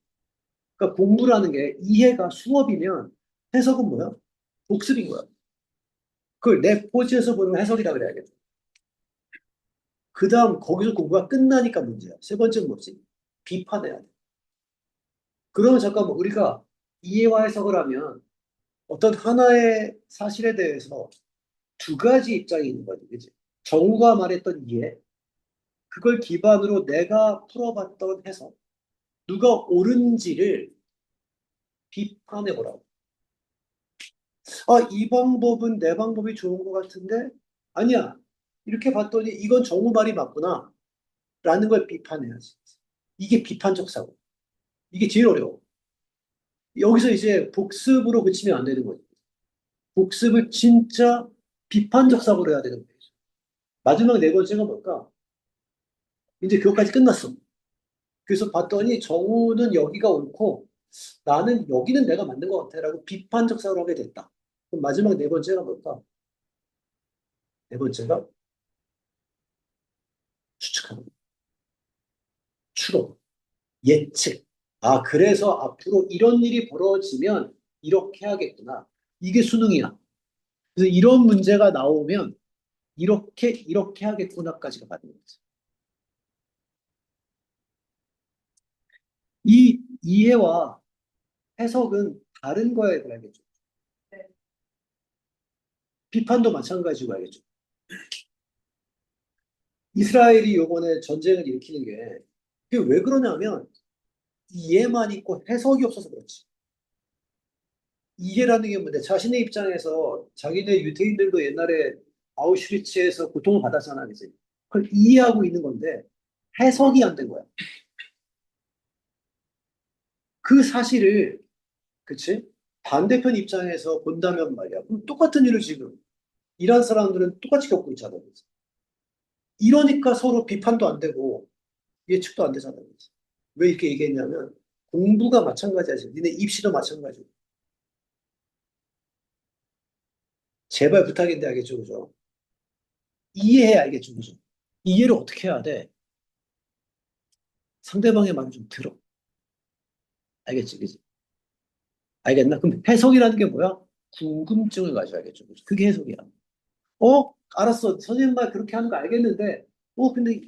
그러니까 공부라는 게 이해가 수업이면 해석은 뭐야? 복습인 거야. 그걸 내 포지에서 보는 해석이라 그래야겠죠. 그 다음 거기서 공부가 끝나니까 문제야. 세 번째는 뭐지? 비판해야 돼. 그러면 잠깐만 우리가 이해와 해석을 하면 어떤 하나의 사실에 대해서 두 가지 입장이 있는 거지, 그지? 정우가 말했던 이해, 그걸 기반으로 내가 풀어봤던 해석, 누가 옳은지를 비판해 보라고. 아, 이 방법은 내 방법이 좋은 것 같은데 아니야. 이렇게 봤더니 이건 정우 말이 맞구나. 라는 걸 비판해야지. 이게 비판적 사고. 이게 제일 어려워. 여기서 이제 복습으로 그치면 안 되는 거지. 복습을 진짜 비판적 사고로 해야 되는 거죠. 마지막 네 번째가 뭘까? 이제 그것까지 끝났어. 그래서 봤더니 정우는 여기가 옳고 나는 여기는 내가 맞는 것 같아라고 비판적 사고를 하게 됐다. 그럼 마지막 네 번째가 뭘까? 네 번째가 추측하는 거. 추론, 예측. 아, 그래서 앞으로 이런 일이 벌어지면 이렇게 하겠구나. 이게 수능이야. 그래서 이런 문제가 나오면 이렇게 하겠구나까지가 맞는 거지. 이 이해와 해석은 다른 거에 들어야겠죠. 비판도 마찬가지고 알겠죠. 이스라엘이 요번에 전쟁을 일으키는 게 그게 왜 그러냐면 이해만 있고 해석이 없어서 그렇지. 이해라는 게 뭔데 자신의 입장에서 자기네 유태인들도 옛날에 아우슈비츠에서 고통을 받았잖아, 그지? 그걸 이해하고 있는 건데 해석이 안 된 거야. 그 사실을 그치? 반대편 입장에서 본다면 말이야. 그럼 똑같은 일을 지금 이란 사람들은 똑같이 겪고 있잖아. 그치? 이러니까 서로 비판도 안 되고 예측도 안 되잖아. 그치? 왜 이렇게 얘기했냐면 공부가 마찬가지야. 니네 입시도 마찬가지고. 제발 부탁인데 알겠죠, 그죠? 이해해야 알겠죠, 그죠? 이해를 어떻게 해야 돼? 상대방의 말을 좀 들어. 알겠지, 그지? 알겠나? 그럼 해석이라는 게 뭐야? 궁금증을 가져야겠죠, 그죠? 그게 해석이야. 알았어. 선생님 말 그렇게 하는 거 알겠는데, 근데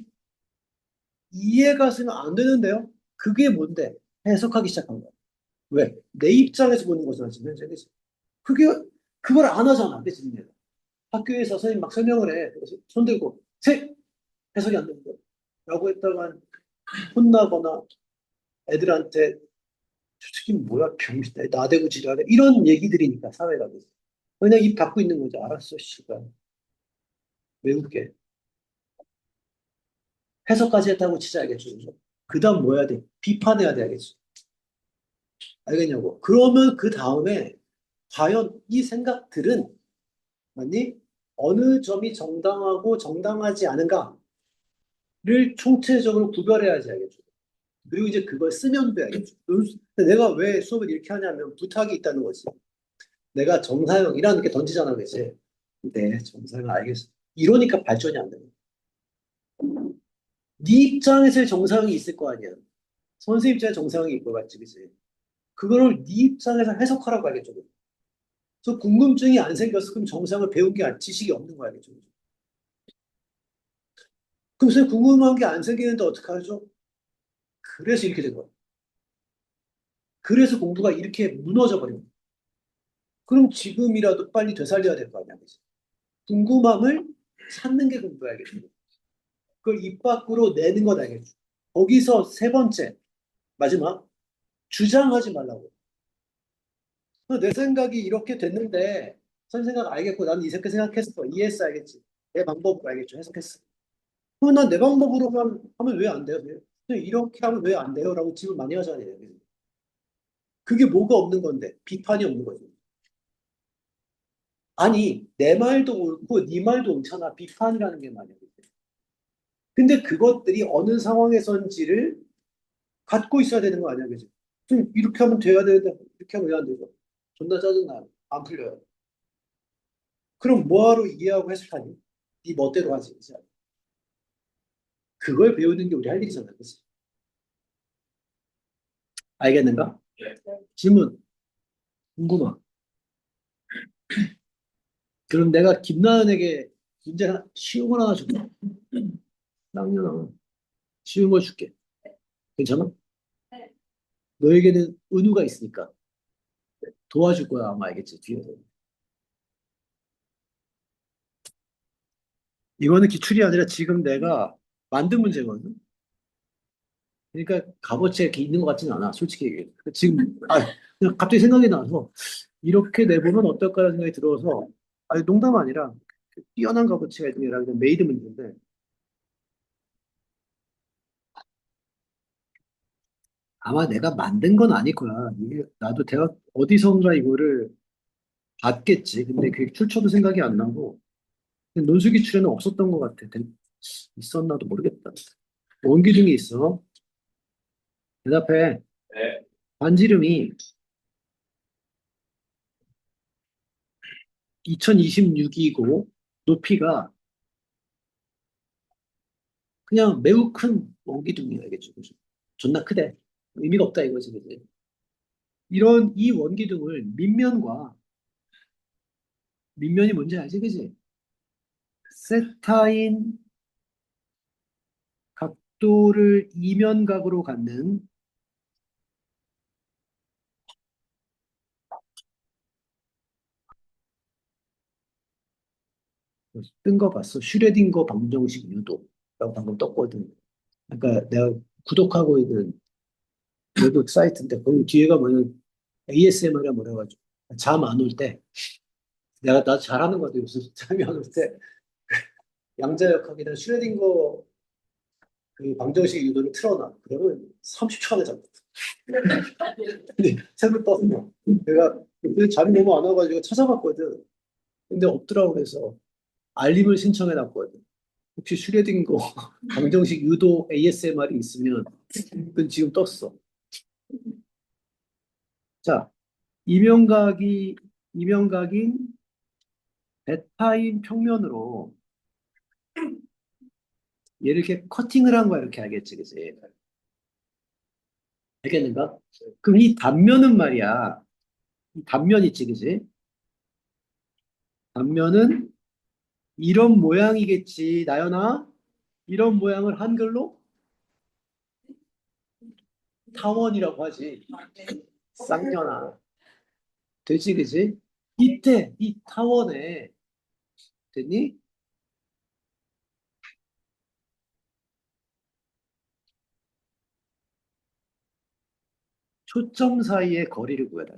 이해가 되면 안 되는데요? 그게 뭔데? 해석하기 시작한 거야. 왜? 내 입장에서 보는 거잖아, 지금 현재. 그치? 그게, 그걸 안 하잖아, 그치? 니네가. 학교에서 선생님 막 설명을 해. 그래서 손 들고, 해석이 안 되는 거야. 라고 했다간 혼나거나 애들한테 솔직히 뭐야, 병신다. 나대고 지랄해. 이런 얘기들이니까, 사회가. 그냥 입 닫고 있는 거지. 알았어, 씨발. 왜 웃게? 해석까지 했다고 치자, 알겠죠? 그 다음 뭐 해야 돼? 비판해야 돼, 알겠죠? 알겠냐고. 그러면 그 다음에 과연 이 생각들은 맞니? 어느 점이 정당하고 정당하지 않은가를 총체적으로 구별해야지 알겠죠. 그리고 이제 그걸 쓰면 돼 알겠죠. 근데 내가 왜 수업을 이렇게 하냐면 부탁이 있다는 거지. 내가 정사형이라는 게 던지잖아, 그지? 네, 정사형 알겠어. 이러니까 발전이 안 되는 거야. 네 입장에서의 정사형이 있을 거 아니야. 선생님 입장에 정사형이 있고 맞지, 그지? 그거를 네 입장에서 해석하라고 알겠죠. 그래서 궁금증이 안 생겼어. 그럼 정상을 배운 게 지식이 없는 거야, 알겠죠? 그럼 선생님 궁금한 게 안 생기는데 어떡하죠? 그래서 이렇게 된 거야. 그래서 공부가 이렇게 무너져 버린 거야. 그럼 지금이라도 빨리 되살려야 될 거 아니야, 그지? 궁금함을 찾는 게 공부야겠죠. 그걸 입 밖으로 내는 건 알겠죠. 거기서 세 번째, 마지막, 주장하지 말라고. 내 생각이 이렇게 됐는데, 선생님 생각 알겠고, 나는 이렇게 생각했어. 이해했어, 알겠지? 내 방법으로 알겠죠? 해석했어. 그럼 난 내 방법으로만 하면 왜 안 돼요? 선생님, 이렇게 하면 왜 안 돼요? 라고 질문 많이 하잖아요. 그게 뭐가 없는 건데? 비판이 없는 거죠. 아니, 내 말도 옳고 네 말도 옳잖아. 비판이라는 게 말이야. 근데 그것들이 어느 상황에선지를 갖고 있어야 되는 거 아니야, 그지? 좀 이렇게 하면 돼야 되는데 이렇게 하면 왜 안 되죠? 존나 짜증나요. 안 풀려요. 그럼 뭐하러 이해하고 해석하니? 네 멋대로 하지, 그지? 그걸 배우는 게 우리 할 일이잖아, 그지? 알겠는가? 질문, 궁금한. 그럼 내가 김나은에게 문제 하나, 쉬운 걸 하나 줄게. 쌍년아, 쉬운 걸 줄게. 괜찮아? 너에게는 은우가 있으니까 도와줄 거야 아마 알겠지 뒤에서. 이거는 기출이 아니라 지금 내가 만든 문제거든. 그러니까 값어치가 이렇게 있는 것 같지는 않아 솔직히 얘기해. 지금 그냥 갑자기 생각이 나서 이렇게 내보면 어떨까라는 생각이 들어서 아니 농담 아니라 뛰어난 값어치가 있는 게 아니라 그냥 메이드 문제인데 아마 내가 만든 건 아닐 거야. 이게 나도 대학 어디선가 이거를 봤겠지. 근데 그게 출처도 생각이 안 나고 논술기출에는 없었던 것 같아. 있었나도 모르겠다. 원기둥이 있어. 대답해. 네. 반지름이 2026이고 높이가 그냥 매우 큰 원기둥이야. 알겠지? 그죠? 존나 크대. 의미가 없다 이거지. 그지? 이런 이 원기둥을 밑면이 뭔지 알지? 그지? 세타인 각도를 이면각으로 갖는 뜬 거 봤어. 슈레딩거 방정식 유도라고 방금 떴거든. 그러니까 내가 구독하고 있는 외국 사이트인데 거기 뒤에가 뭐냐면 ASMR이라 뭐라 가지고 잠 안 올 때 내가 나 잘하는 거 같아 요즘 잠이 안 올 때 양자역학이나 슈레딩거 그 방정식 유도를 틀어놔. 그러면 30초 안에 잠. 근데 새벽 떴어. 내가 근데 잠이 너무 안 와가지고 찾아봤거든. 근데 없더라고 그래서 알림을 신청해 놨거든. 혹시 슈레딩거 방정식 유도 ASMR이 있으면 그건 지금 떴어. 자, 이명각인 베타인 평면으로 얘를 이렇게 커팅을 한 거야 이렇게 알겠지, 그지? 알겠는가? 그럼 이 단면은 말이야. 이 단면 있지, 그지? 단면은 이런 모양이겠지, 나연아? 이런 모양을 한글로 타원이라고 하지. 쌍년아. 되지, 그지? 이때 이 타원에 됐니? 초점 사이의 거리를 구해라.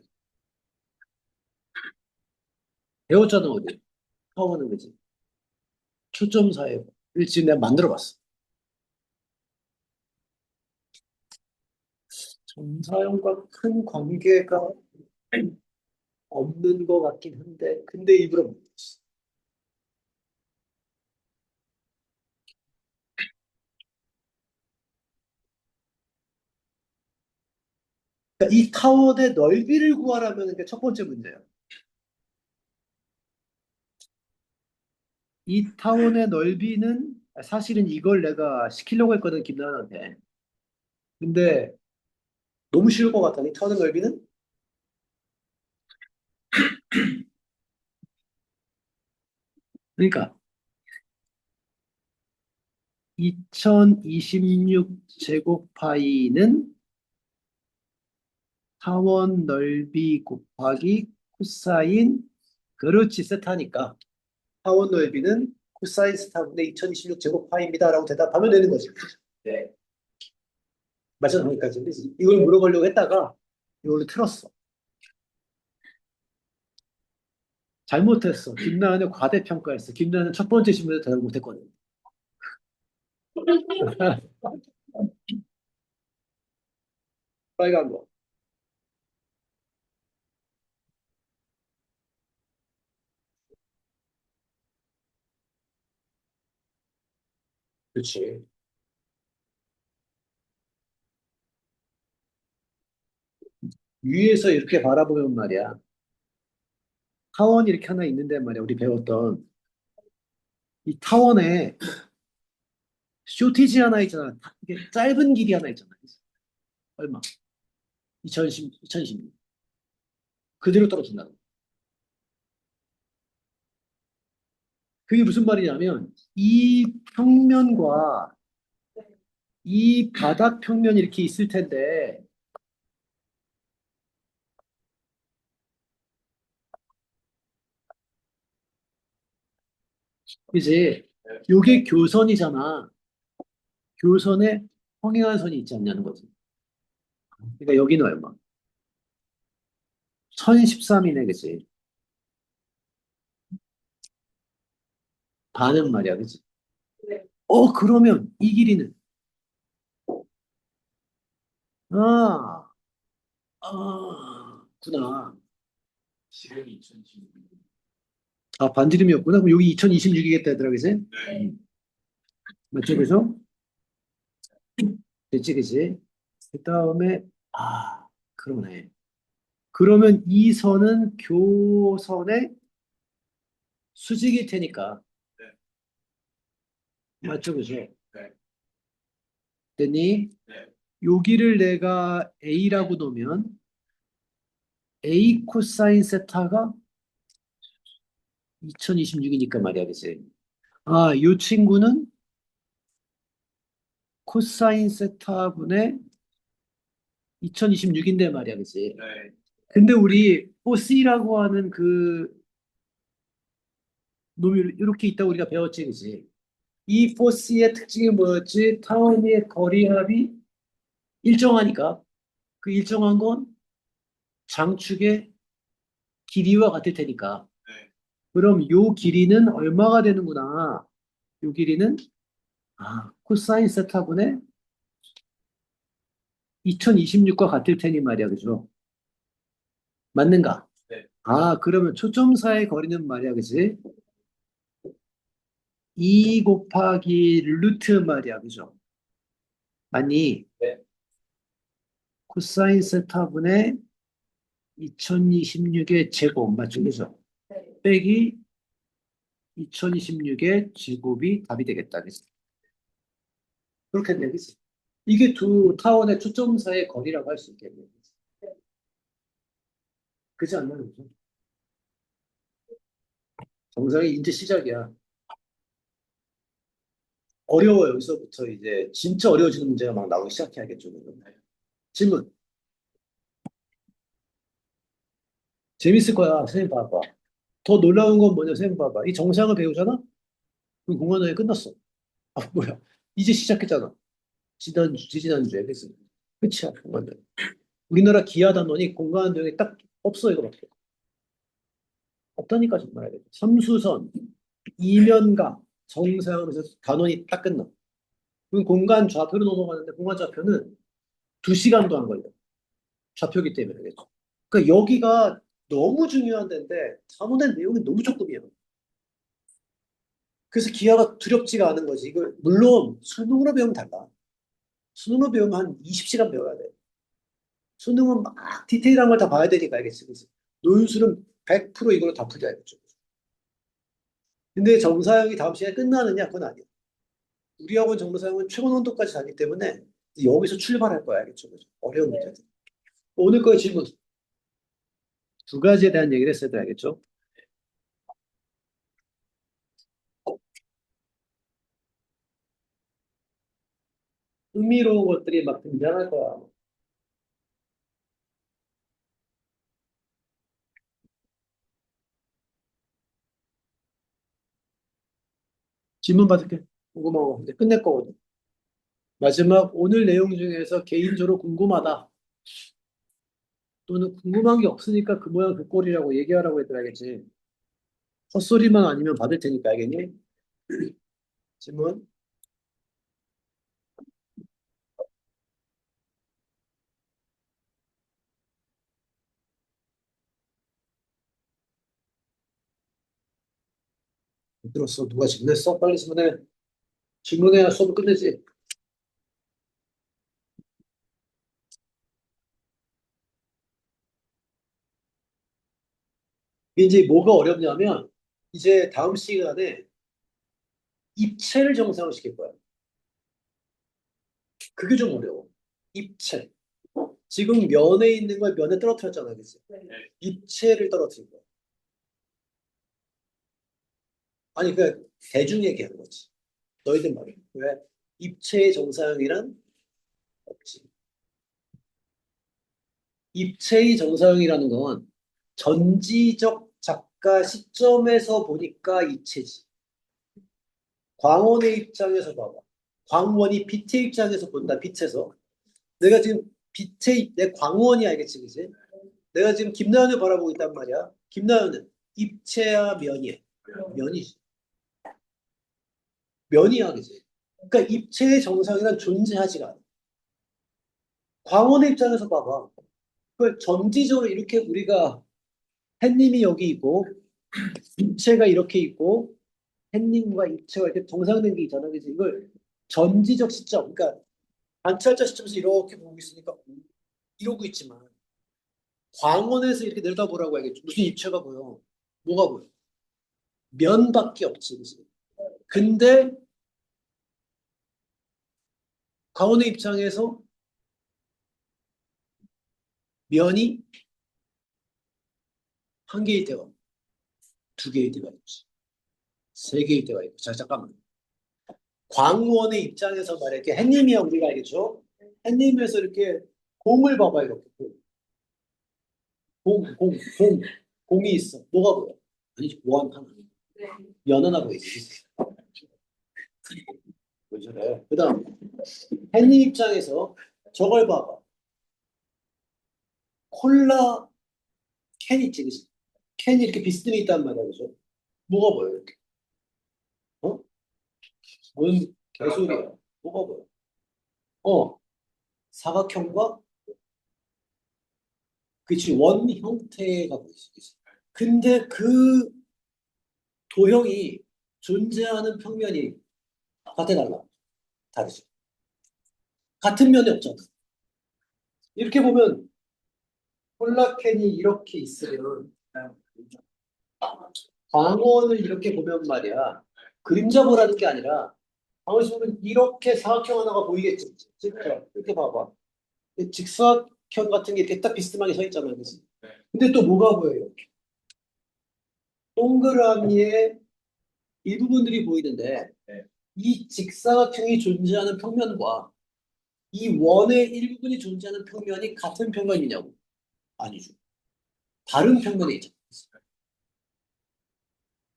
배웠잖아, 어디? 타원은 그지? 초점 사이의 거리. 지금 내가 만들어 봤어. 점사형과 큰 관계가 없는 것 같긴 한데, 근데 일부러 만들었어. 그러니까 이 타원의 넓이를 구하라는 게 첫 번째 문제예요. 이 타원의 넓이는 사실은 이걸 내가 시키려고 했거든, 김나한테. 근데 너무 쉬울 것 같다니, 타원의 넓이는? 그러니까 2026 제곱파이는 타원 넓이 곱하기 코사인 그렇지 세타니까 타원 넓이는 코사인 스타분의 2026 제곱파이입니다라고 대답하면 되는 거지. 네. 맞아, 거기까지. 그지? 이걸 물어보려고 했다가 이걸로 틀었어. 잘못했어. 김나은을 과대평가했어. 김나은은 첫 번째 질문에 대답 못했거든. 빨간 거. 그렇지. 위에서 이렇게 바라보면 말이야. 타원이 이렇게 하나 있는데 말이야. 우리 배웠던 이 타원에 쇼티지 하나 있잖아. 이게 짧은 길이 하나 있잖아. 얼마? 2016. 그대로 떨어진다. 그게 무슨 말이냐면 이 평면과 이 바닥 평면이 이렇게 있을 텐데 그지? 요게 교선이잖아. 교선에 평행한 선이 있지 않냐는 거지. 그러니까 여기는 얼마? 1013이네, 그지? 반은 말이야, 그지? 네. 그러면 이 길이는? 아, 구나. 지름이 2026. 반지름이었구나. 그럼 여기 2026이겠다, 얘들아, 그지? 네. 맞죠, 그죠? 그치, 그치? 그 다음에, 그러네. 그러면 이 선은 교선의 수직일 테니까. 네. 맞죠, 그죠? 네. 됐니? 네. 여기를 내가 A라고 놓으면 A 코사인 세타가 2026이니까 말이야, 그치? 이 친구는 코사인 세타분의 2026인데 말이야, 그치? 네. 근데 우리 C라고 하는 그 놈이 이렇게 있다고 우리가 배웠지, 그치? 이 C의 특징이 뭐였지? 타원의 거리합이 일정하니까 그 일정한 건 장축의 길이와 같을 테니까. 네. 그럼 요 길이는 얼마가 되는구나. 요 길이는 코사인 세타분의 2026과 같을 테니 말이야, 그죠? 맞는가? 네. 그러면 초점사의 거리는 말이야, 그지? 2 곱하기 루트 말이야, 그죠? 맞니? 네. 코사인 세타분의 2026의 제곱, 맞죠, 그죠? 네. 빼기 2026의 제곱이 답이 되겠다, 그지? 그렇게 되겠지. 이게 두 타원의 초점사의 거리라고 할 수 있겠네. 그지 않나요? 그죠? 정상이 이제 시작이야. 어려워, 여기서부터 이제 진짜 어려워지는 문제가 막 나오기 시작해야겠죠. 그러면. 질문. 재밌을 거야. 선생님 봐봐. 더 놀라운 건 뭐냐, 선생님 봐봐. 이 정상을 배우잖아? 그럼 공간여행 끝났어. 뭐야. 이제 시작했잖아. 지지난주에. 그래서 끝이야, 공간여행. 우리나라 기하 단원이 공간여행이 딱 없어, 이거밖에. 없다니까, 정말. 삼수선, 이면각, 정상에서 단원이 딱 끝나. 그럼 공간 좌표로 넘어가는데 공간 좌표는 2시간도 안 걸려. 좌표기 때문에. 그렇죠? 그러니까 여기가 너무 중요한 데인데 자문의 내용이 너무 조금이야. 그래서 기하가 두렵지가 않은 거지. 이걸 물론 수능으로 배우면 달라. 수능으로 배우면 한 20시간 배워야 돼. 수능은 막 디테일한 걸 다 봐야 되니까 알겠지. 그래서 논술은 100% 이걸로 다 풀어야겠죠. 근데 정사형이 다음 시간에 끝나느냐? 그건 아니야. 우리 학원 정사형은 최고 논도까지 가기 때문에 여기서 출발할 거야. 알겠죠? 그죠? 어려운 문제들. 오늘 거의 질문 두 가지에 대한 얘기를 했어야 돼. 알겠죠? 흥미로운 것들이 막 등장할 거야. 질문 받을게. 궁금한 거. 이제 끝낼 거거든. 마지막 오늘 내용 중에서 개인적으로 궁금하다. 또는 궁금한 게 없으니까 그 모양 그 꼴이라고 얘기하라고 해드려야겠지. 헛소리만 아니면 받을 테니까 알겠니? 질문. 못 들었어. 누가 질문했어? 빨리 질문해. 질문해야 수업 끝내지. 이제 뭐가 어렵냐면 이제 다음 시간에 입체를 정상화시킬 거야. 그게 좀 어려워. 입체. 지금 면에 있는 걸 면에 떨어뜨렸잖아, 그치? 네. 입체를 떨어뜨린 거야. 아니, 그 대중 얘기하는 거지. 너희들 말이야. 왜? 입체의 정사형이란 없지. 입체의 정사형이라는 건 전지적 작가 시점에서 보니까 입체지. 광원의 입장에서 봐봐. 광원이 빛의 입장에서 본다. 빛에서. 내가 지금 내 광원이 알겠지, 그지? 내가 지금 김나연을 바라보고 있단 말이야. 김나연은 입체야, 면이야. 면이지. 면이야, 그지? 그러니까 입체의 정상이란 존재하지가 않아. 광원의 입장에서 봐봐. 그걸 전지적으로 이렇게 우리가 햇님이 여기 있고 입체가 이렇게 있고 햇님과 입체가 이렇게 정상된 게 있잖아, 그지? 이걸 전지적 시점, 그러니까 관찰자 시점에서 이렇게 보고 있으니까 이러고 있지만 광원에서 이렇게 내려다보라고 하겠죠. 무슨 입체가 보여? 뭐가 보여? 면밖에 없지, 그지? 근데 광원의 입장에서 면이 한 개일 때가 있고, 두 개일 때가 있지, 세 개일 때가 있고. 자, 잠깐만. 광원의 입장에서 말해, 이렇게 햇님이야 우리가 알겠죠? 햇님에서 이렇게 공을 봐봐, 이렇게. 공이 있어. 뭐가 보여? 아니, 원 하나. 면 하나 보이지. 왜 저래? 그 다음, 햇님 입장에서 저걸 봐봐. 콜라 캔 있지, 그치? 캔이 이렇게 비스듬히 있단 말이야, 그죠? 뭐가 보여, 이렇게? 어? 뭔 개소리야? 뭐가 보여? 사각형과, 그치, 원 형태가 보이지, 그치? 근데 그 도형이 존재하는 평면이 같아, 달라? 다르지. 같은 면이 없잖아. 이렇게 보면 콜라캔이 이렇게 있으면 광원을 이렇게 보면 말이야. 그림자 보라는 게 아니라 광원을 보면 이렇게 사각형 하나가 보이겠지. 그렇죠? 이렇게 봐봐. 직사각형 같은 게 이렇게 딱 비스듬하게 서 있잖아, 그치? 근데 또 뭐가 보여요? 동그라미의 일부분들이 보이는데 이 직사각형이 존재하는 평면과 이 원의 일부분이 존재하는 평면이 같은 평면이냐고? 아니죠. 다른 평면에 있죠.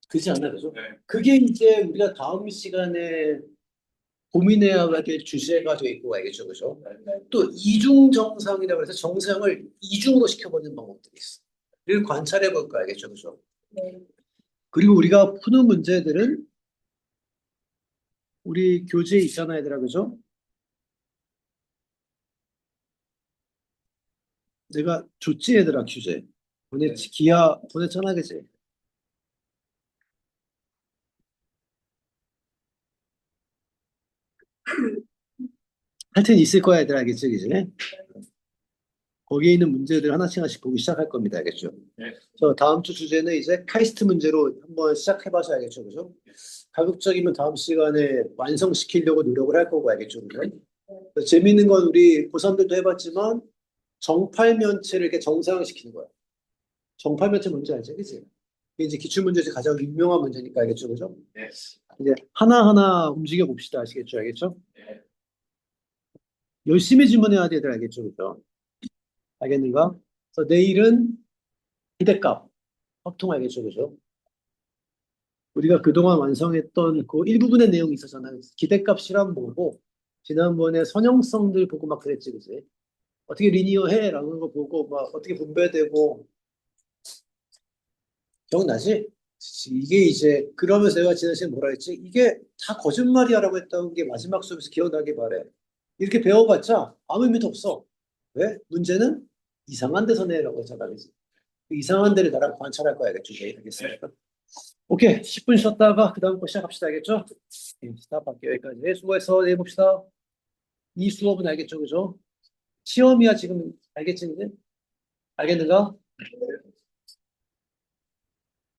그렇지 않나, 그죠? 그게 이제 우리가 다음 시간에 고민해야 될 주제가 돼 있고 알겠죠, 그죠? 또 이중 정상이라고 해서 정상을 이중으로 시켜보는 방법들이 있어. 이를 관찰해 볼 거 알겠죠, 그죠? 그리고 우리가 푸는 문제들은 우리 교재에 있잖아, 얘들아, 그죠? 내가 줬지, 얘들아, 교재. 보냈잖아, 그지? 하여튼 있을 거야, 얘들아, 알겠지, 그지? 거기에 있는 문제들 하나씩 하나씩 보기 시작할 겁니다, 알겠죠? 그래서 다음 주 주제는 이제 카이스트 문제로 한번 시작해봐서 알겠죠, 그죠? 가급적이면 다음 시간에 완성시키려고 노력을 할 거고, 알겠죠, 그죠? 그래서 재밌는 건 우리 고3들도 해봤지만 정팔면체를 이렇게 정상화시키는 거야. 정팔면체 뭔지 알지, 그지? 이게 이제 기출문제 중에 가장 유명한 문제니까, 알겠죠, 그죠? 이제 하나하나 움직여 봅시다, 아시겠죠, 알겠죠? 열심히 질문해야 돼, 얘들, 알겠죠, 그죠? 알겠는가? 그래서 내일은 기대값, 확통 알겠죠, 그죠? 우리가 그동안 완성했던 그 일부분의 내용이 있었잖아요. 기대값 실험 보고, 지난번에 선형성들 보고 막 그랬지, 그지? 어떻게 리니어해? 라는 거 보고, 막 어떻게 분배되고, 기억나지? 이게 이제, 그러면서 내가 지난 시간에 뭐라 했지? 이게 다 거짓말이야 라고 했던 게 마지막 수업에서 기억나게 바래. 이렇게 배워봤자 아무 의미도 없어. 왜? 문제는 이상한 데서 내라고 했잖아, 그지? 그 이상한 데를 나랑 관찰할 거야, 알겠죠? 알겠습니까? 오케이, 10분 쉬었다가 그 다음 거 시작합시다, 알겠죠? 스탑할게요, 여기까지. 수고해서 내봅시다. 이 수업은 알겠죠, 그죠? 시험이야, 지금 알겠지, 이제? 알겠는가?